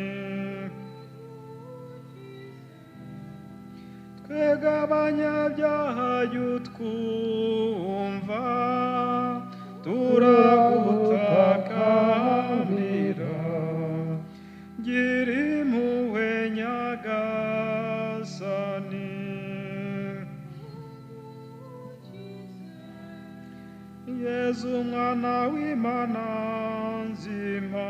twebwe abanyabyaha y'utwumva turagutakambira gira impuhwe nyagasani yezu umwana w'Imana nzima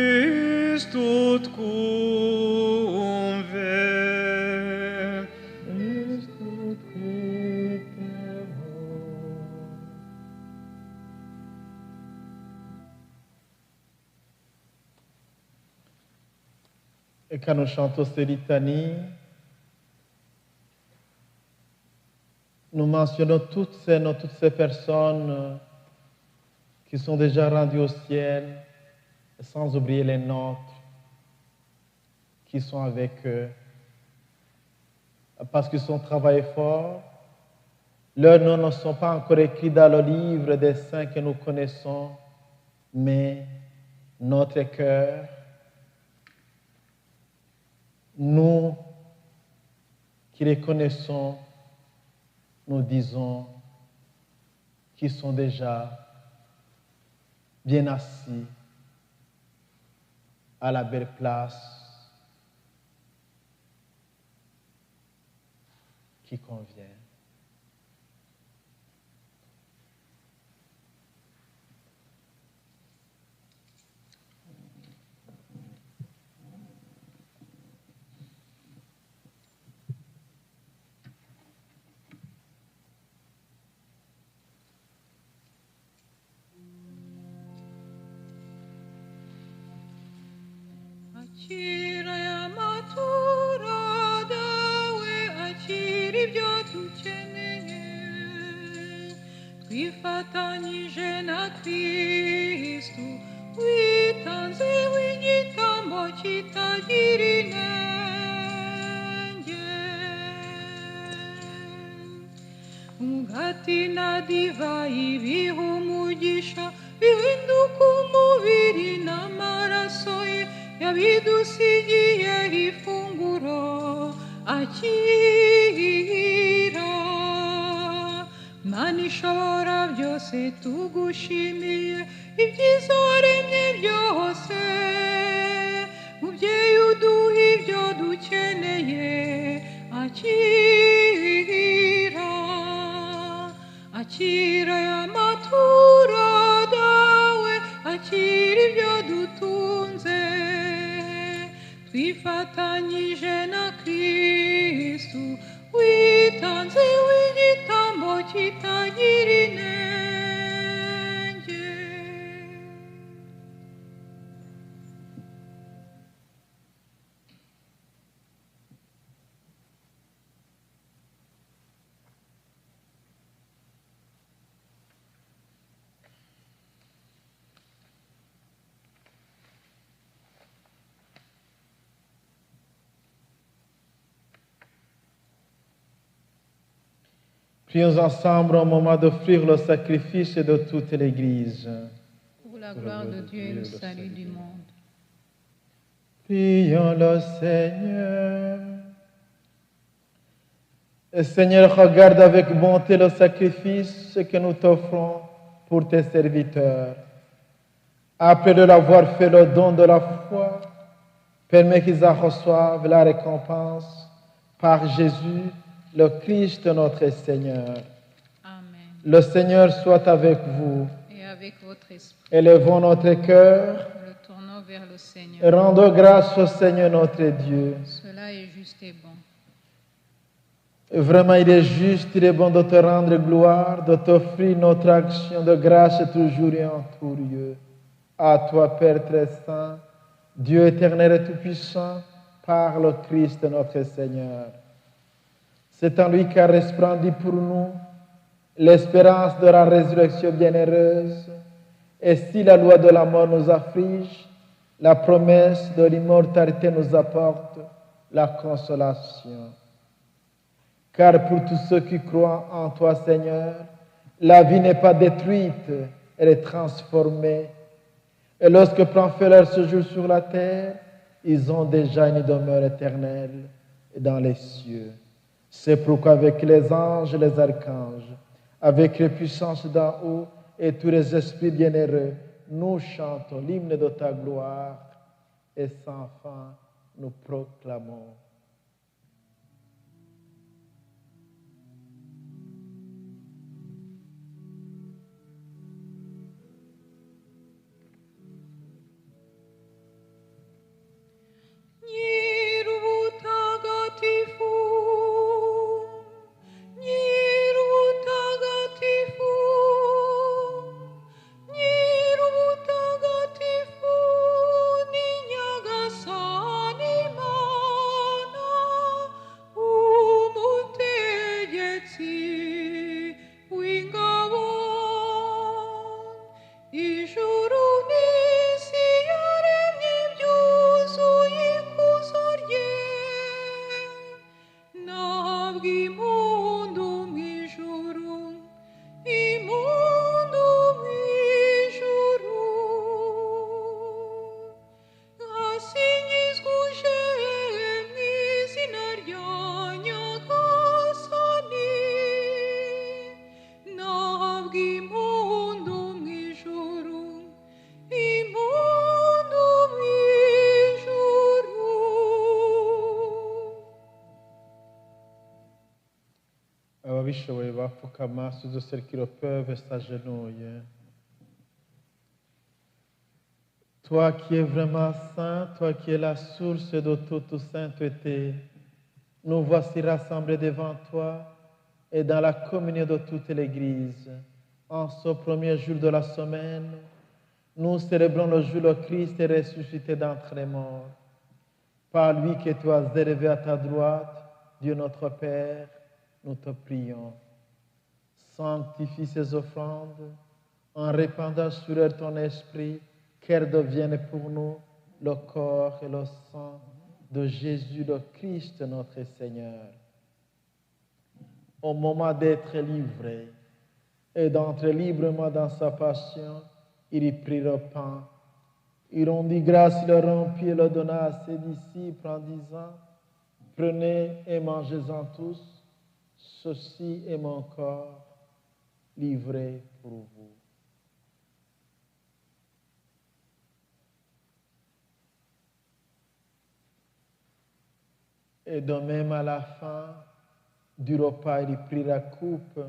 Kristu twumve Kristu twiteho. Et quand nous chantons ces litanies, nous mentionnons toutes ces personnes qui sont déjà rendues au ciel, sans oublier les nôtres qui sont avec eux, parce qu'ils ont travaillé fort. Leurs noms ne sont pas encore écrits dans le livre des saints que nous connaissons, mais notre cœur, nous qui les connaissons, nous disons qu'ils sont déjà bien assis à la belle place qui convient. Akira y'amaturo dawe akira ibyo dukeneye twifatanyije na Kristu witanze w'igitambo kitagira inenge umugati na divayi biha umugisha bihinduka umubiri n'amaraso ye yabidusigiye ifunguro akira Mana ishobora byose tugushimiye ibyiza waremye byose mubyeyi uduha ibyo dukeneye akira y'amaturo dawe akira ibyo dutunze twifatanyije na Kristu witanze w'igitambo kitagira inenge Prions ensemble au moment d'offrir le sacrifice de toute l'Église. pour la gloire de Dieu et le salut du monde. Prions le Seigneur. Et Seigneur, regarde avec bonté le sacrifice que nous t'offrons pour tes serviteurs. Après de l'avoir fait le don de la foi, permets qu'ils en reçoivent la récompense par Jésus, le Christ notre Seigneur. Amen. Le Seigneur soit avec vous. Et avec votre esprit, Élevons notre cœur nous le tournons vers le Seigneur. et rendons grâce au Seigneur notre Dieu. Cela est juste et bon. Vraiment, il est juste, il est bon de te rendre gloire, de t'offrir notre action de grâce toujours et en tout lieu. À toi, Père très saint, Dieu éternel et tout-puissant, par le Christ notre Seigneur. C'est en lui qu'a resplendi pour nous l'espérance de la résurrection bienheureuse. Et si la loi de la mort nous afflige, la promesse de l'immortalité nous apporte la consolation. Car pour tous ceux qui croient en toi, Seigneur, la vie n'est pas détruite, elle est transformée. Et lorsque prend fait leur séjour sur la terre, ils ont déjà une demeure éternelle dans les cieux. C'est pourquoi avec les anges et les archanges, avec les puissances d'en haut et tous les esprits bienheureux, nous chantons l'hymne de ta gloire et sans fin nous proclamons. Nyirubutagatifu, Nyirubutagatifu, Nyirubutagatifu, ni Nyagasani Mana, umutegetsi w'ingabo. Ijuru n'isi yaremye byuzuye ikuzo rye, ntabwo impundu mu ijuru, impundu mu ijuru. Hasingizwe uje mu izina rya Nyagasani, ntabwo impundu mu ijuru, impundu mu ijuru. Ababishoboye bapfukama sous ceux qui le peuvent s'agenouiller. Toi qui es vraiment saint, toi qui es la source de toute sainteté, nous voici rassemblés devant toi et dans la communion de toute l'Église. En ce premier jour de la semaine, nous célébrons le jour où le Christ est ressuscité d'entre les morts. Par lui que tu as élevé à ta droite, Dieu notre Père, nous te prions. Sanctifie ces offrandes en répandant sur elles ton esprit, qu'elles deviennent pour nous le corps et le sang de Jésus le Christ notre Seigneur. Au moment d'être livré et d'entrer librement dans sa passion, il y prit le pain. Il rendit grâce, il le rompit et le donna à ses disciples en disant, « Prenez et mangez-en tous, ceci est mon corps livré pour vous. » Et de même à la fin du repas, il prit la coupe.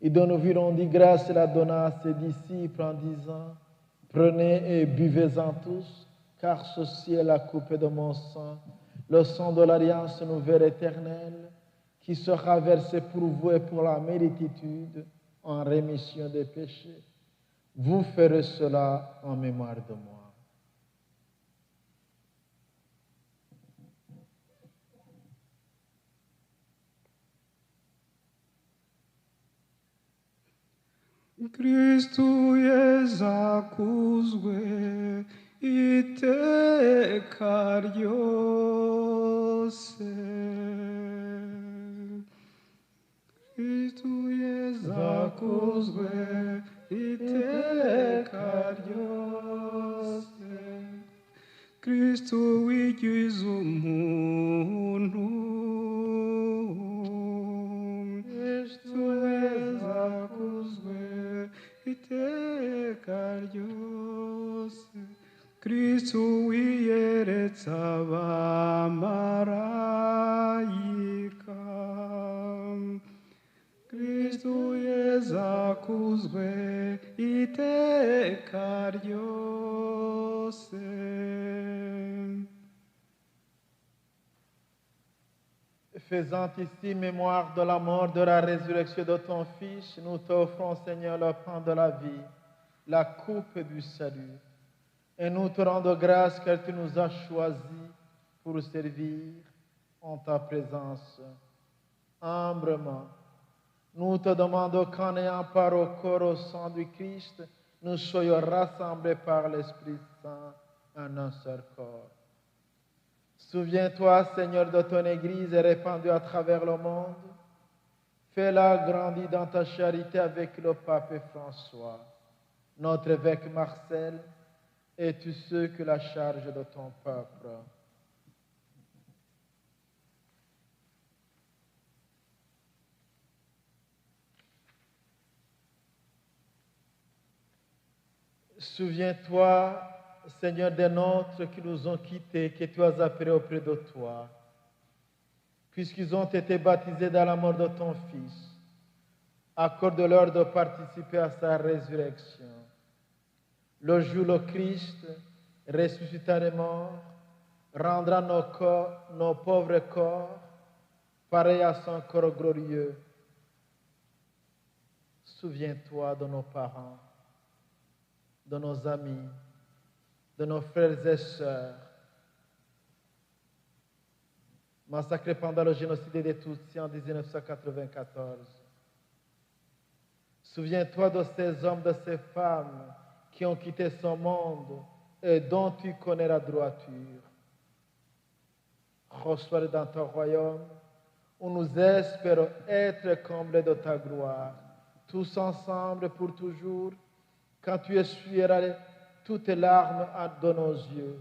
Et de nouveau, il rendit grâce et la donna à ses disciples en disant, « Prenez et buvez-en tous, car ceci est la coupe de mon sang, le sang de l'alliance nouvelle éternelle, qui sera versé pour vous et pour la multitude en rémission des péchés. Vous ferez cela en mémoire de moi. » Kristu yazakuzwe iteka ryose. Kristu yazakuzwe iteka ryose. Kristu wigize umuntu. zakuzwe iteka ryose. Kristu wiyeretse abamarayika, Kristu yezakuzwe iteka ryose. Faisant ici mémoire de la mort, de la résurrection de ton Fils, nous t'offrons, Seigneur, le pain de la vie, la coupe du salut. Et nous te rendons grâce car tu nous as choisis pour servir en ta présence. Humblement, nous te demandons qu'en ayant part au corps, au sang du Christ, nous soyons rassemblés par l'Esprit Saint en un seul corps. Souviens-toi, Seigneur, de ton Église répandue à travers le monde. Fais-la grandir dans ta charité avec le pape François, notre évêque Marcel, et tous ceux que la charge de ton peuple. Souviens-toi, Seigneur, des nôtres qui nous ont quittés, que tu as appelés auprès de toi, puisqu'ils ont été baptisés dans la mort de ton Fils. Accorde-leur de participer à sa résurrection. Le jour où le Christ ressuscita des morts, rendra nos pauvres corps pareils à son corps glorieux. Souviens-toi de nos parents, de nos amis, de nos frères et sœurs, massacrés pendant le génocide des Tutsis en 1994. Souviens-toi de ces hommes, de ces femmes qui ont quitté ce monde et dont tu connais la droiture. Reçois-les dans ton royaume où nous espérons être comblés de ta gloire, tous ensemble pour toujours, quand tu essuieras toutes les larmes de nos yeux,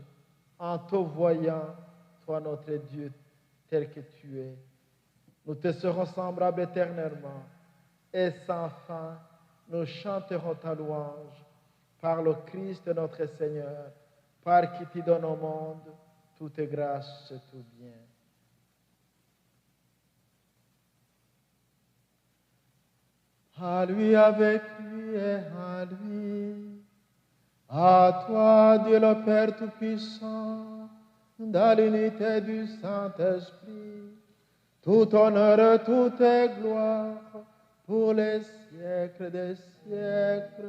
en te voyant, toi notre Dieu, tel que tu es. Nous te serons semblables éternellement, et sans fin, nous chanterons ta louange par le Christ notre Seigneur, par qui tu donnes au monde toute grâce et tout bien. À lui, avec lui et à lui, à toi, Dieu le Père Tout-Puissant, dans l'unité du Saint-Esprit, tout honneur et toute gloire pour les siècles des siècles.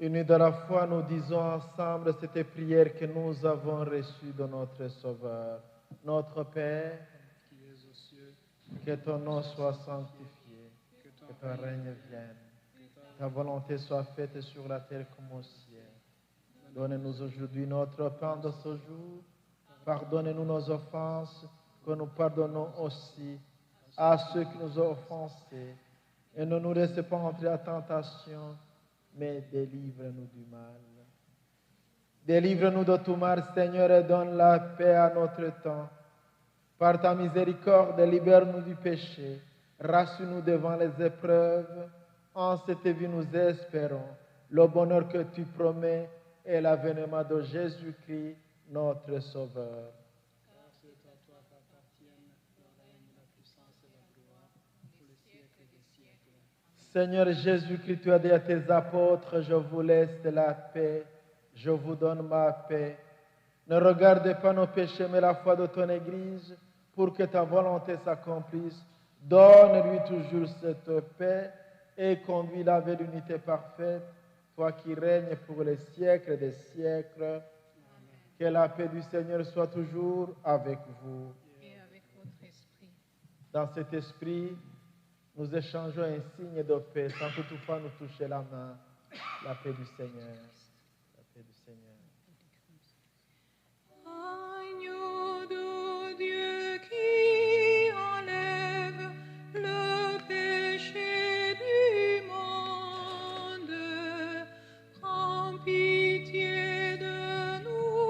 Unis de la foi, nous disons ensemble cette prière que nous avons reçue de notre Sauveur. Notre Père, Qui es aux cieux, que ton nom soit sanctifié, que ton règne vienne, ta volonté soit faite sur la terre comme au ciel. Donne-nous aujourd'hui notre pain de ce jour. Pardonne-nous nos offenses, que nous pardonnons aussi à ceux qui nous ont offensés. Et ne nous laisse pas entrer à tentation, mais délivre-nous du mal. Délivre-nous de tout mal, Seigneur, et donne la paix à notre temps. Par ta miséricorde, libère-nous du péché. Rassure-nous devant les épreuves. En cette vie, nous espérons le bonheur que tu promets et l'avènement de Jésus-Christ, notre Sauveur. car c'est à toi qu'appartiennent le règne, la puissance et la gloire pour les siècles des siècles. Seigneur Jésus-Christ, tu as dit à tes apôtres, je vous laisse la paix, je vous donne ma paix. Ne regardez pas nos péchés, mais la foi de ton Église, pour que ta volonté s'accomplisse. Donne-lui toujours cette paix et conduis-la vers l'unité parfaite, toi qui règnes pour les siècles des siècles. Amen. Que la paix du Seigneur soit toujours avec vous. Et avec votre esprit. Dans cet esprit, nous échangeons un signe de paix sans toutefois nous toucher la main. La paix du Seigneur. La paix du Seigneur. Agneau de Dieu qui enlève le péché du monde, prends pitié de nous,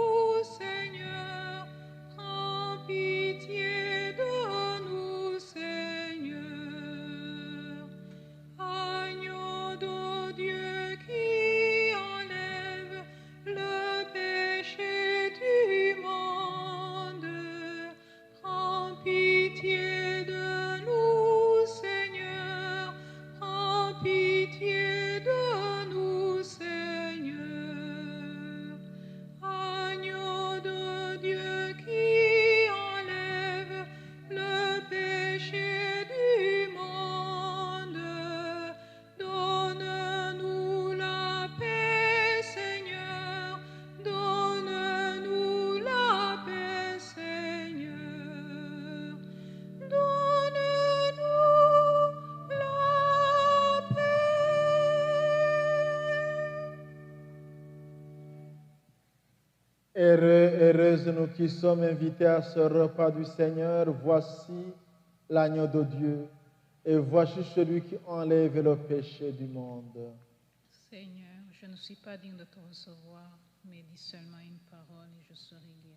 Heureux, heureuses nous qui sommes invités à ce repas du Seigneur, voici l'agneau de Dieu, et voici celui qui enlève le péché du monde. Seigneur, je ne suis pas digne de te recevoir, mais dis seulement une parole et je serai guéri.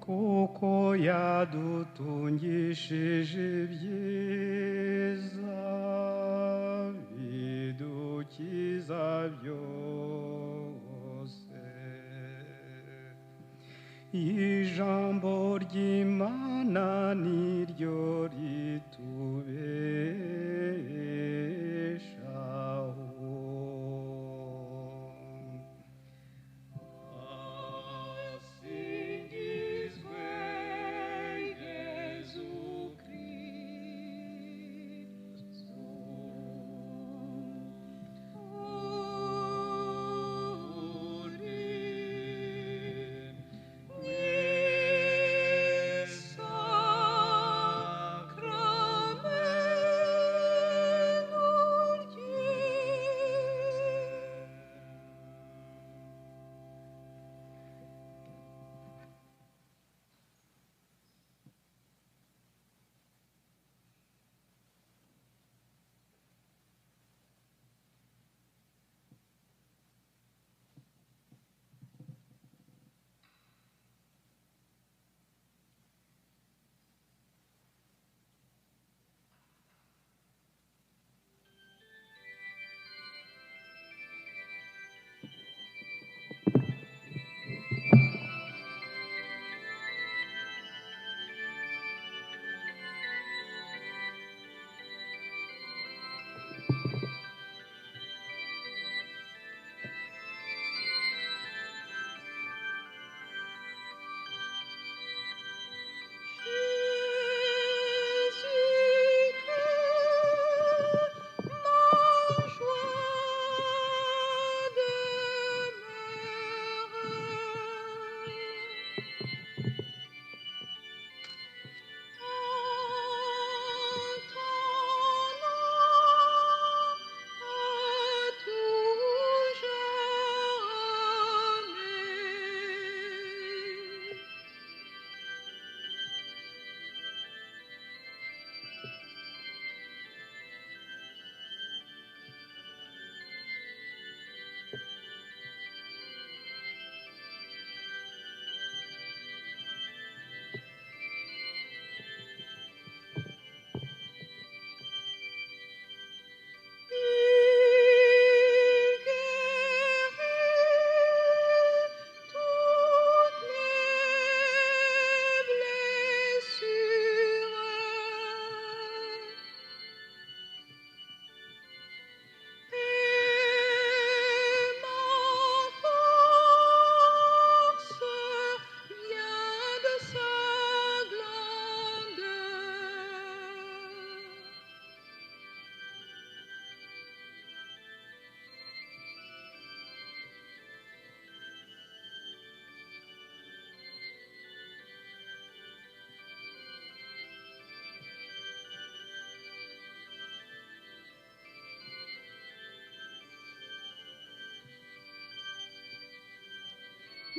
kuko yadutungishije ibyiza bidukiza byose. Ijambo ry'Imana niryo ritubeshaho.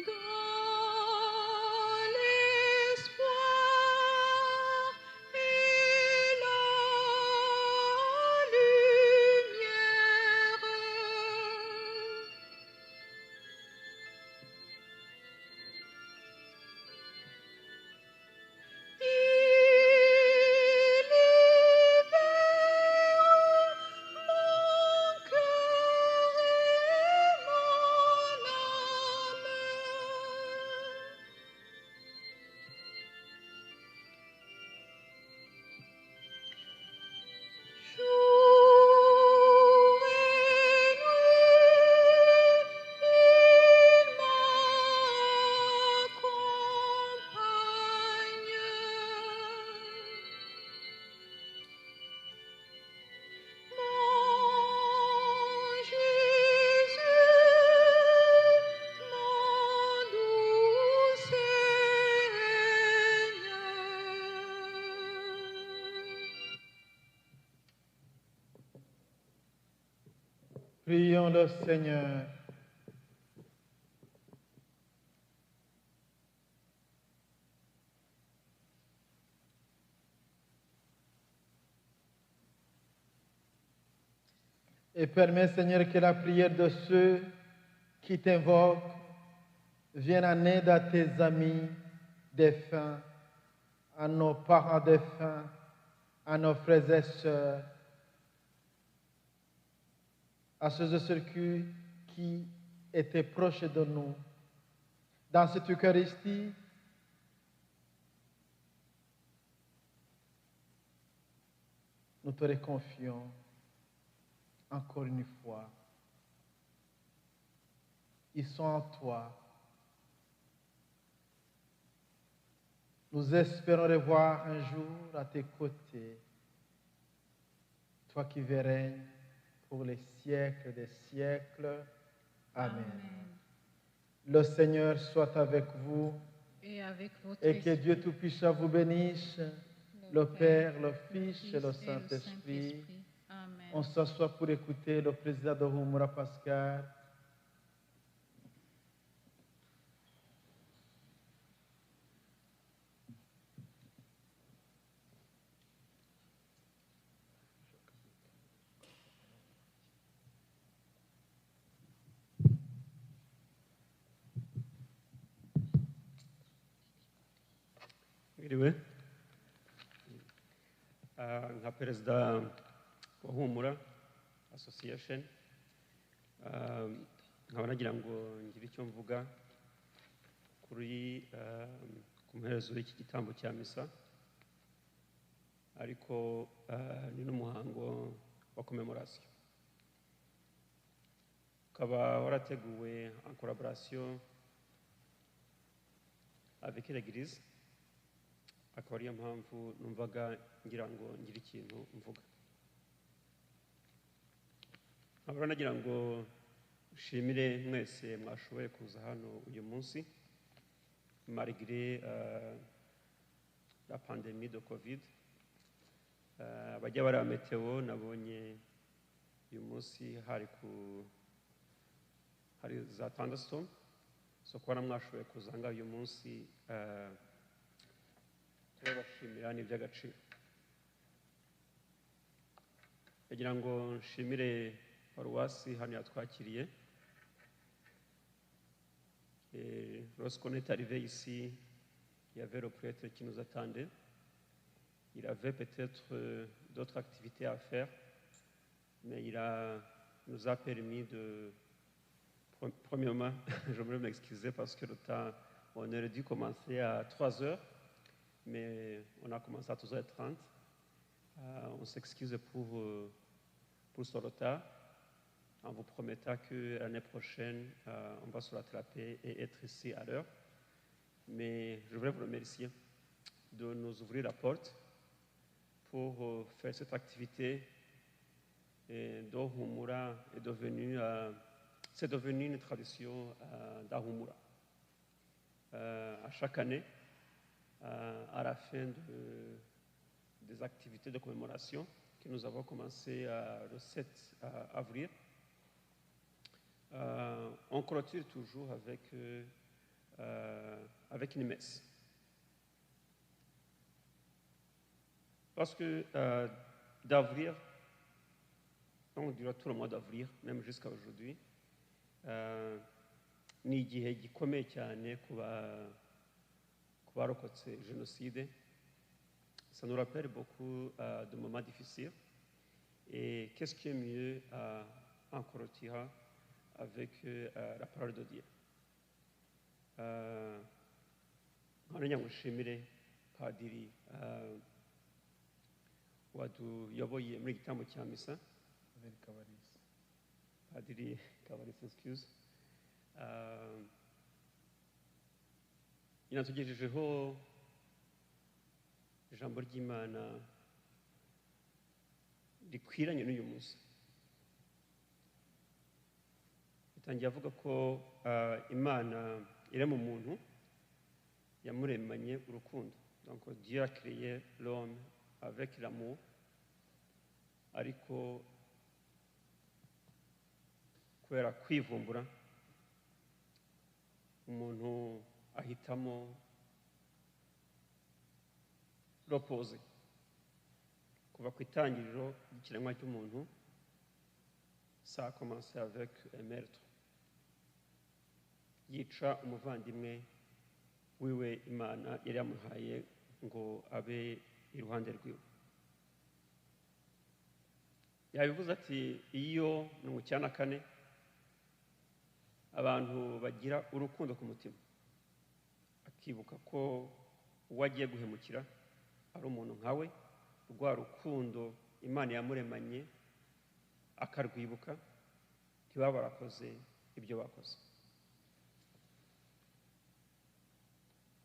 dans l'espoir et la lumière. Il libère mon cœur et mon âme. Jour et nuit, il m'accompagne. Mon Jésus, mon doux Seigneur. Prions le Seigneur. Et permets, Seigneur, que la prière de ceux qui t'invoquent vienne en aide à tes amis défunts, à nos parents défunts, à nos frères et sœurs, à ceux et ceux qui étaient proches de nous. Dans cette Eucharistie, nous te reconfions encore une fois. Ils sont en toi. Nous espérons revoir un jour à tes côtés, toi qui règnes pour les siècles des siècles. Amen. Le Seigneur soit avec vous Et avec votre et que esprit, Dieu Tout-Puissant vous bénisse, le Père, le Fils et le Fils Saint-Esprit. Amen. On s'assoit pour écouter le président de Humura Pascal. Mwiriwe nka perezida wa Humura Association nkaba nagira ngo ngire icyo mvuga kuri ku muherezo w'iki gitambo cya misa ariko ni n'umuhango wa commémoration ukaba warateguwe en collaboration avec l'église akaba ariyo mpamvu numvaga ngira ngo ngire ikintu mvuga nkaba nagira ngo nshimire mwese mwashoboye kuza hano uyu munsi malgré la pandémie de Covid abajya bari meteo nabonye uyu munsi hari za thunderstorm so kubona mwashoboye kuza ngaho uyu munsi turabashimira ni iby'agaciro kugira ngo nshimire paruwasi hano yatwakiriye lorsqu'on est arrivé ici il y avait le prêtre qui nous attendait il avait peut-être d'autres activités à faire mais nous a permis de premièrement je voudrais m'excuser parce que le temps on aurait dû commencer à 3 heures mais on a commencé à 12h30. On s'excuse pour ce retard, en vous promettant que l'année prochaine, on va se rattraper et être ici à l'heure. Mais je voudrais vous remercier de nous ouvrir la porte pour faire cette activité. dont Humura est devenu, c'est devenu une tradition d'Ahumura. À chaque année, à la fin des activités de commémoration que nous avons commencé le 7 avril, on clôture toujours avec avec une messe. Parce que d'avril, on dira tout le mois d'avril, même jusqu'à aujourd'hui, ni igihe gikomeye cyane ku barokotse jenoside. Ça nous rappelle beaucoup de moments difficiles. Et qu'est-ce qui est mieux en Korotiha avec la parole de Dieu. Nkaba ngushimire padiri waduyoboye muri igitambo cya misa. Padiri Kabarisa, excuse. Yanatugejejeho ijambo ry'Imana rikwiranye n'uyu munsi. Itangiye avuga ko Imana irema umuntu yamuremanye urukundo. Donc Dieu a créé l'homme avec l'amour, ariko kubera kwivumbura umuntu ahitamo l'opposé. Kuva ku itangiriro ry'ikiremwa cy'umuntu, ça a commencé avec un meurtre. Yica umuvandimwe wiwe Imana yari yamuhaye ngo abe iruhande rwiwe. Yabivuze ati iyo ni mu cyana kane abantu bagira urukundo ku mutima, akibuka ko uwo agiye guhemukira ari umuntu nkawe, rwa rukundo Imana yamuremanye akarwibuka, ntibaba barakoze ibyo bakoze.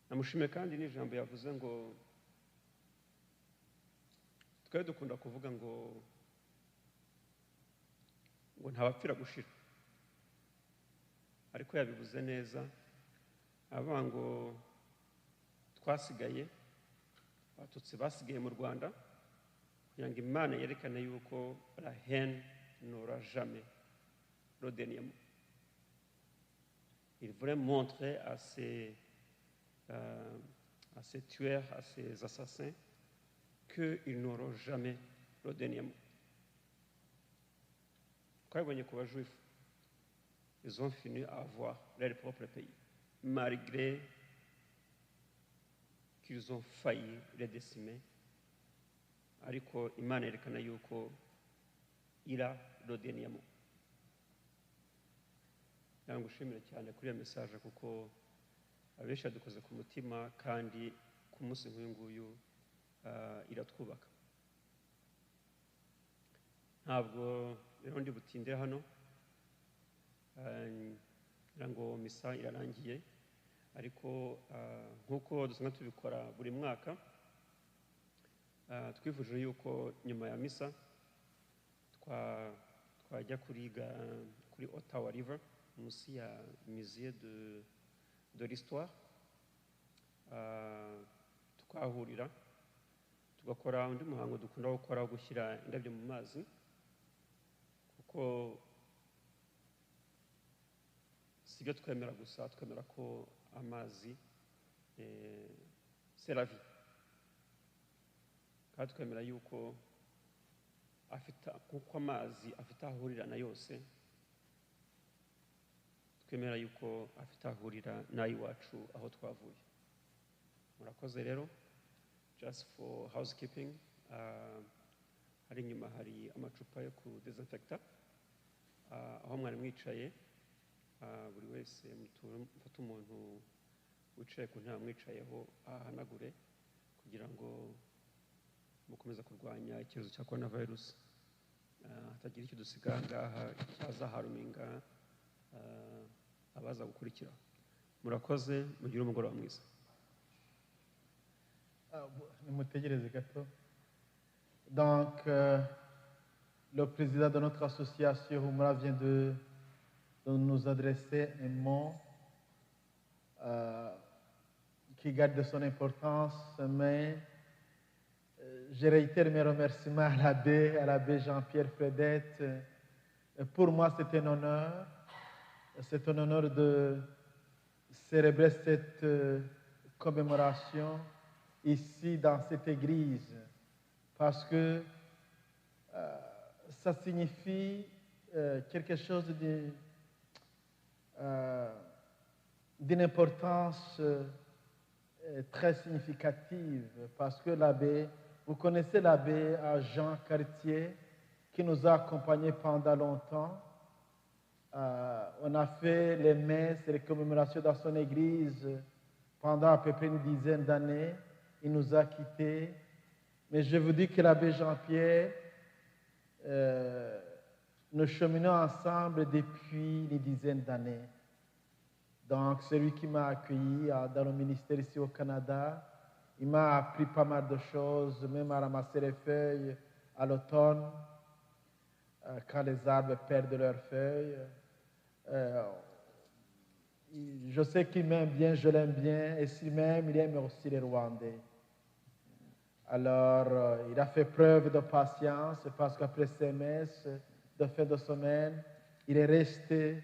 Namushime kandi n'ijambo yavuze ngo twari dukunda kuvuga ngo ntabapfira gushira, ariko yabivuze neza avuga ngo twasigaye, abatutsi basigaye mu Rwanda, kugira ngo Imana yerekane yuko la haine n'aura jamais le dernier mot. Il voulait montrer à ces tueurs, à ces assassins, qu'ils n'auront jamais le dernier mot. Twabonye ku bajuifu, ils ont fini à avoir leur propre pays, malgré qu'ils ont failli les décimer. Ariko Imana yerekana yuko il a le dernier mot. Ngushimira cyane kuri iyo message kuko abenshi yadukoze ku mutima, kandi ku munsi nk'uyu nguyu iratwubaka. Ntabwo rero ndi butinde hano, ngira ngo misa irarangiye, ariko nk'uko dusanzwe tubikora buri mwaka, twifuje yuko nyuma ya misa twajya kuri Ottawa River, munsi ya musée de l'histoire, tukahurira tugakora undi muhango dukunda gukora wo gushyira indabyo mu mazi, kuko si byo twemera gusa, twemera ko amazi c'est la vie, kandi twemera yuko kuko amazi afite ahurira na yose, twemera yuko afite ahurira n'ay'iwacu aho twavuye. Murakoze rero. Just for housekeeping, hari inyuma hari amacupa yo ku desinfecta, aho mwari mwicaye, buri wese mfata umuntu wicaye ku ntebe mwicayeho ahanagure, kugira ngo mukomeze kurwanya icyorezo cya coronavirus, hatagira icyo dusiga ngaha cyazaharuminga abaza gukurikira. Murakoze, mugire umugoroba mwiza. Donc, le président de notre association, Humra, vient de nous adresser un mot qui garde son importance, mais je réitère mes remerciements à l'abbé Jean-Pierre Fredette. Pour moi, c'est un honneur de célébrer cette commémoration ici dans cette église parce que ça signifie quelque chose d'une importance très significative parce que l'abbé, vous connaissez l'abbé Jean Cartier qui nous a accompagnés pendant longtemps. On a fait les messes et les commémorations dans son église pendant à peu près une dizaine d'années. Il nous a quittés. Mais je vous dis que l'abbé Jean-Pierre, nous cheminons ensemble depuis une dizaine d'années. Donc, c'est lui qui m'a accueilli dans le ministère ici au Canada. Il m'a appris pas mal de choses, même à ramasser les feuilles à l'automne, quand les arbres perdent leurs feuilles. Je sais qu'il m'aime bien, je l'aime bien, et s'il m'aime, il aime aussi les Rwandais. Alors, il a fait preuve de patience parce qu'après ces messes de fin de semaine, il est resté.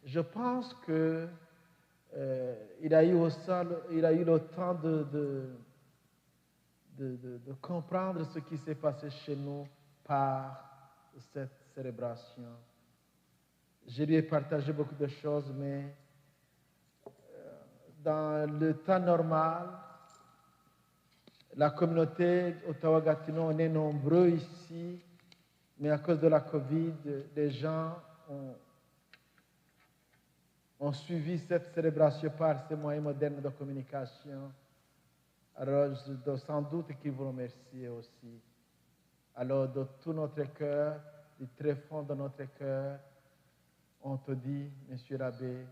Je pense que il a eu le temps de comprendre ce qui s'est passé chez nous par cette célébration. Je lui ai partagé beaucoup de choses, mais dans le temps normal, la communauté Ottawa-Gatineau, on est nombreux ici, mais à cause de la COVID, les gens ont suivi cette célébration par ces moyens modernes de communication. Alors, je dois sans doute qu'ils vous remercient aussi. Alors, de tout notre cœur, du très fond de notre cœur, on te dit, Monsieur l'abbé,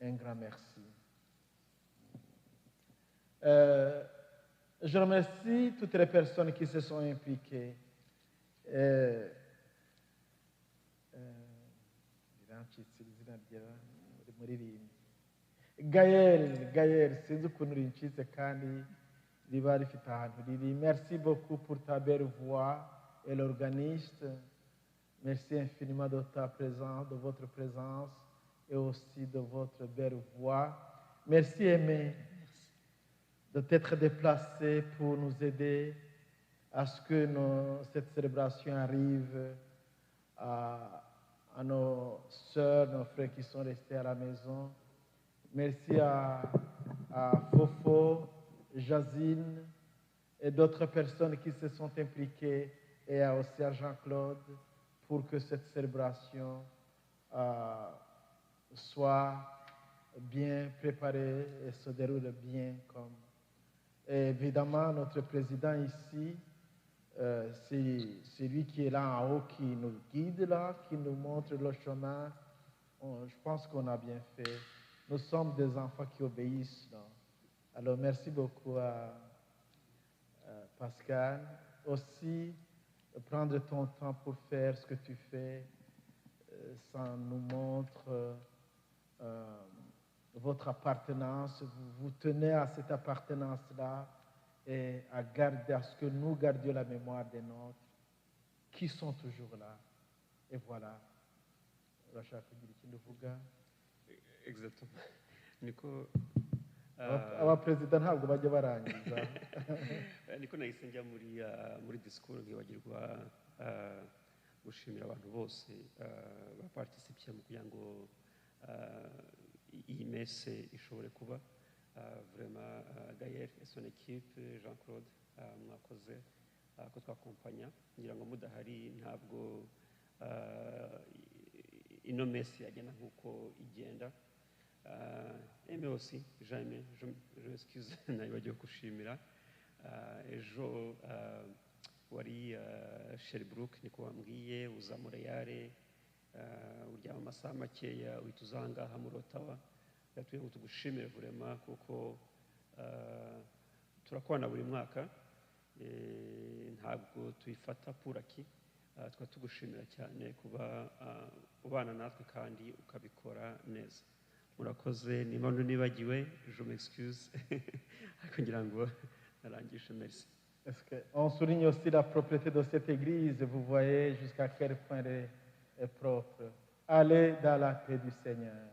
un grand merci. Je remercie toutes les personnes qui se sont impliquées. Gaël, sinzi ukuntu rincitse kandi riba rifite ahantu riri. Merci beaucoup pour ta belle voix et l'organiste. Merci infiniment de ta présence, de votre présence et aussi de votre belle voix. Merci Aimé de t'être déplacé pour nous aider à ce que cette célébration arrive à nos sœurs, nos frères qui sont restés à la maison. Merci à Fofo, Jazine et d'autres personnes qui se sont impliquées et aussi à Jean-Claude pour que cette célébration soit bien préparée et se déroule bien comme. Et évidemment, notre président ici, c'est lui qui est là en haut, qui nous guide là, qui nous montre le chemin. Je pense qu'on a bien fait. Nous sommes des enfants qui obéissent. Non? Alors, merci beaucoup à Pascal. Aussi, prendre ton temps pour faire ce que tu fais, ça nous montre votre appartenance. Vous tenez à cette appartenance-là et à garder, à ce que nous gardions la mémoire des nôtres qui sont toujours là. Et voilà. Exactement. Niko abaperezida ntabwo bajya barangiza. Niko nahise njya muri disikuru nkibagirwa gushimira abantu bose baparticipiye mu kugira ngo iyi messe ishobore kuba. Vraiment Gaël et son équipe, Jean-Claude, mwakoze ko twakompanya ngira ngo mudahari ntabwo ino messe yagenda nk'uko igenda. Aimé aussi, Jaime, je m'excuse, nayibagiwe gushimira. Ejo wari Sherbrooke niko wambwiye uza Montreal, uryama amasaha makeya uhita uza ahangaha muri Ottawa. Yatuye ngo tugushimire vraiment kuko turakorana buri mwaka, ntabwo tuyifata puraki. Twa tugushimira cyane kuba ubana natwe kandi ukabikora neza. Murakoze, niba nibagiwe, je m'excuse. Kugira ngo narangishe, merci. On souligne aussi la propreté de cette église. Vous voyez jusqu'à quel point elle est propre. Allez dans la paix du Seigneur.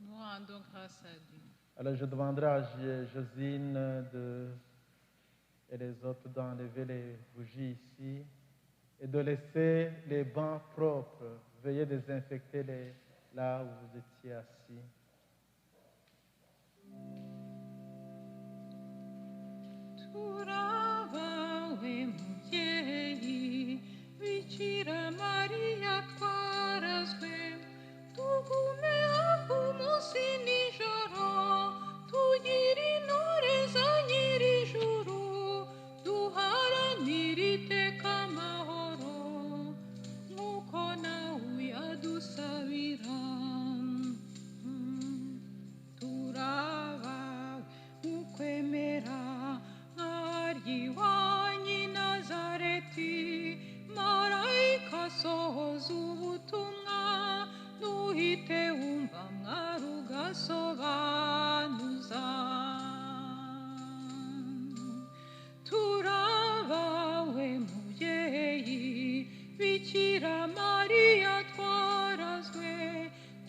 Nous rendons grâce à Dieu. Alors je demanderai à Josine et les autres d'enlever les bougies ici et de laisser les bancs propres. Veuillez désinfecter là où vous étiez assis. Turabawe mubyeyi Bikira Mariya twarazwe tugume hafi umunsi nijoro tugira intore za nyir'ijuru duharanire iteka amahoro nk'uko nawe uyadusabira turabawe ukwemera iwanyu i Nazareti marayika asohoza ubutumwa ntuhite wumva mwari ugasobanuza turabawe mubyeyi Bikira Mariya twarazwe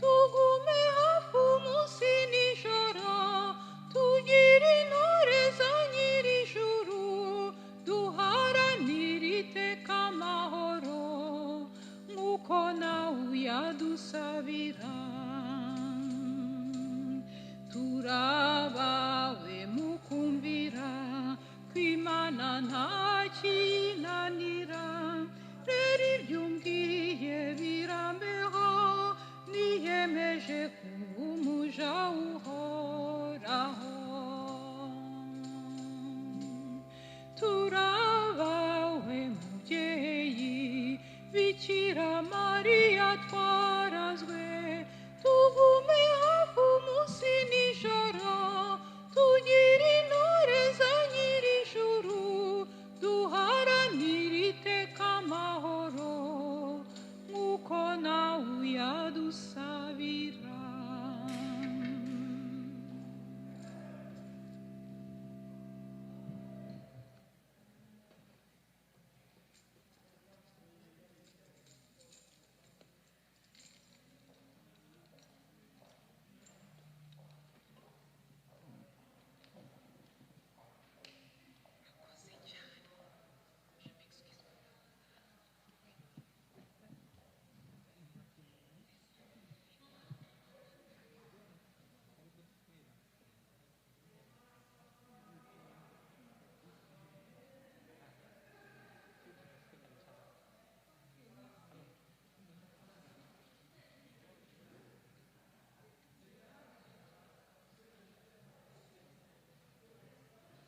tugume hafi umunsi nijoro tugira intore za nyir'ijuru duharanire iteka amahoro nk'uko nawe uyadusabira turabawe mukumvira kw'Imana nta kiyinanira rero ibyo umbwiye birambeho niyemeje kuba umuja uhoraho tura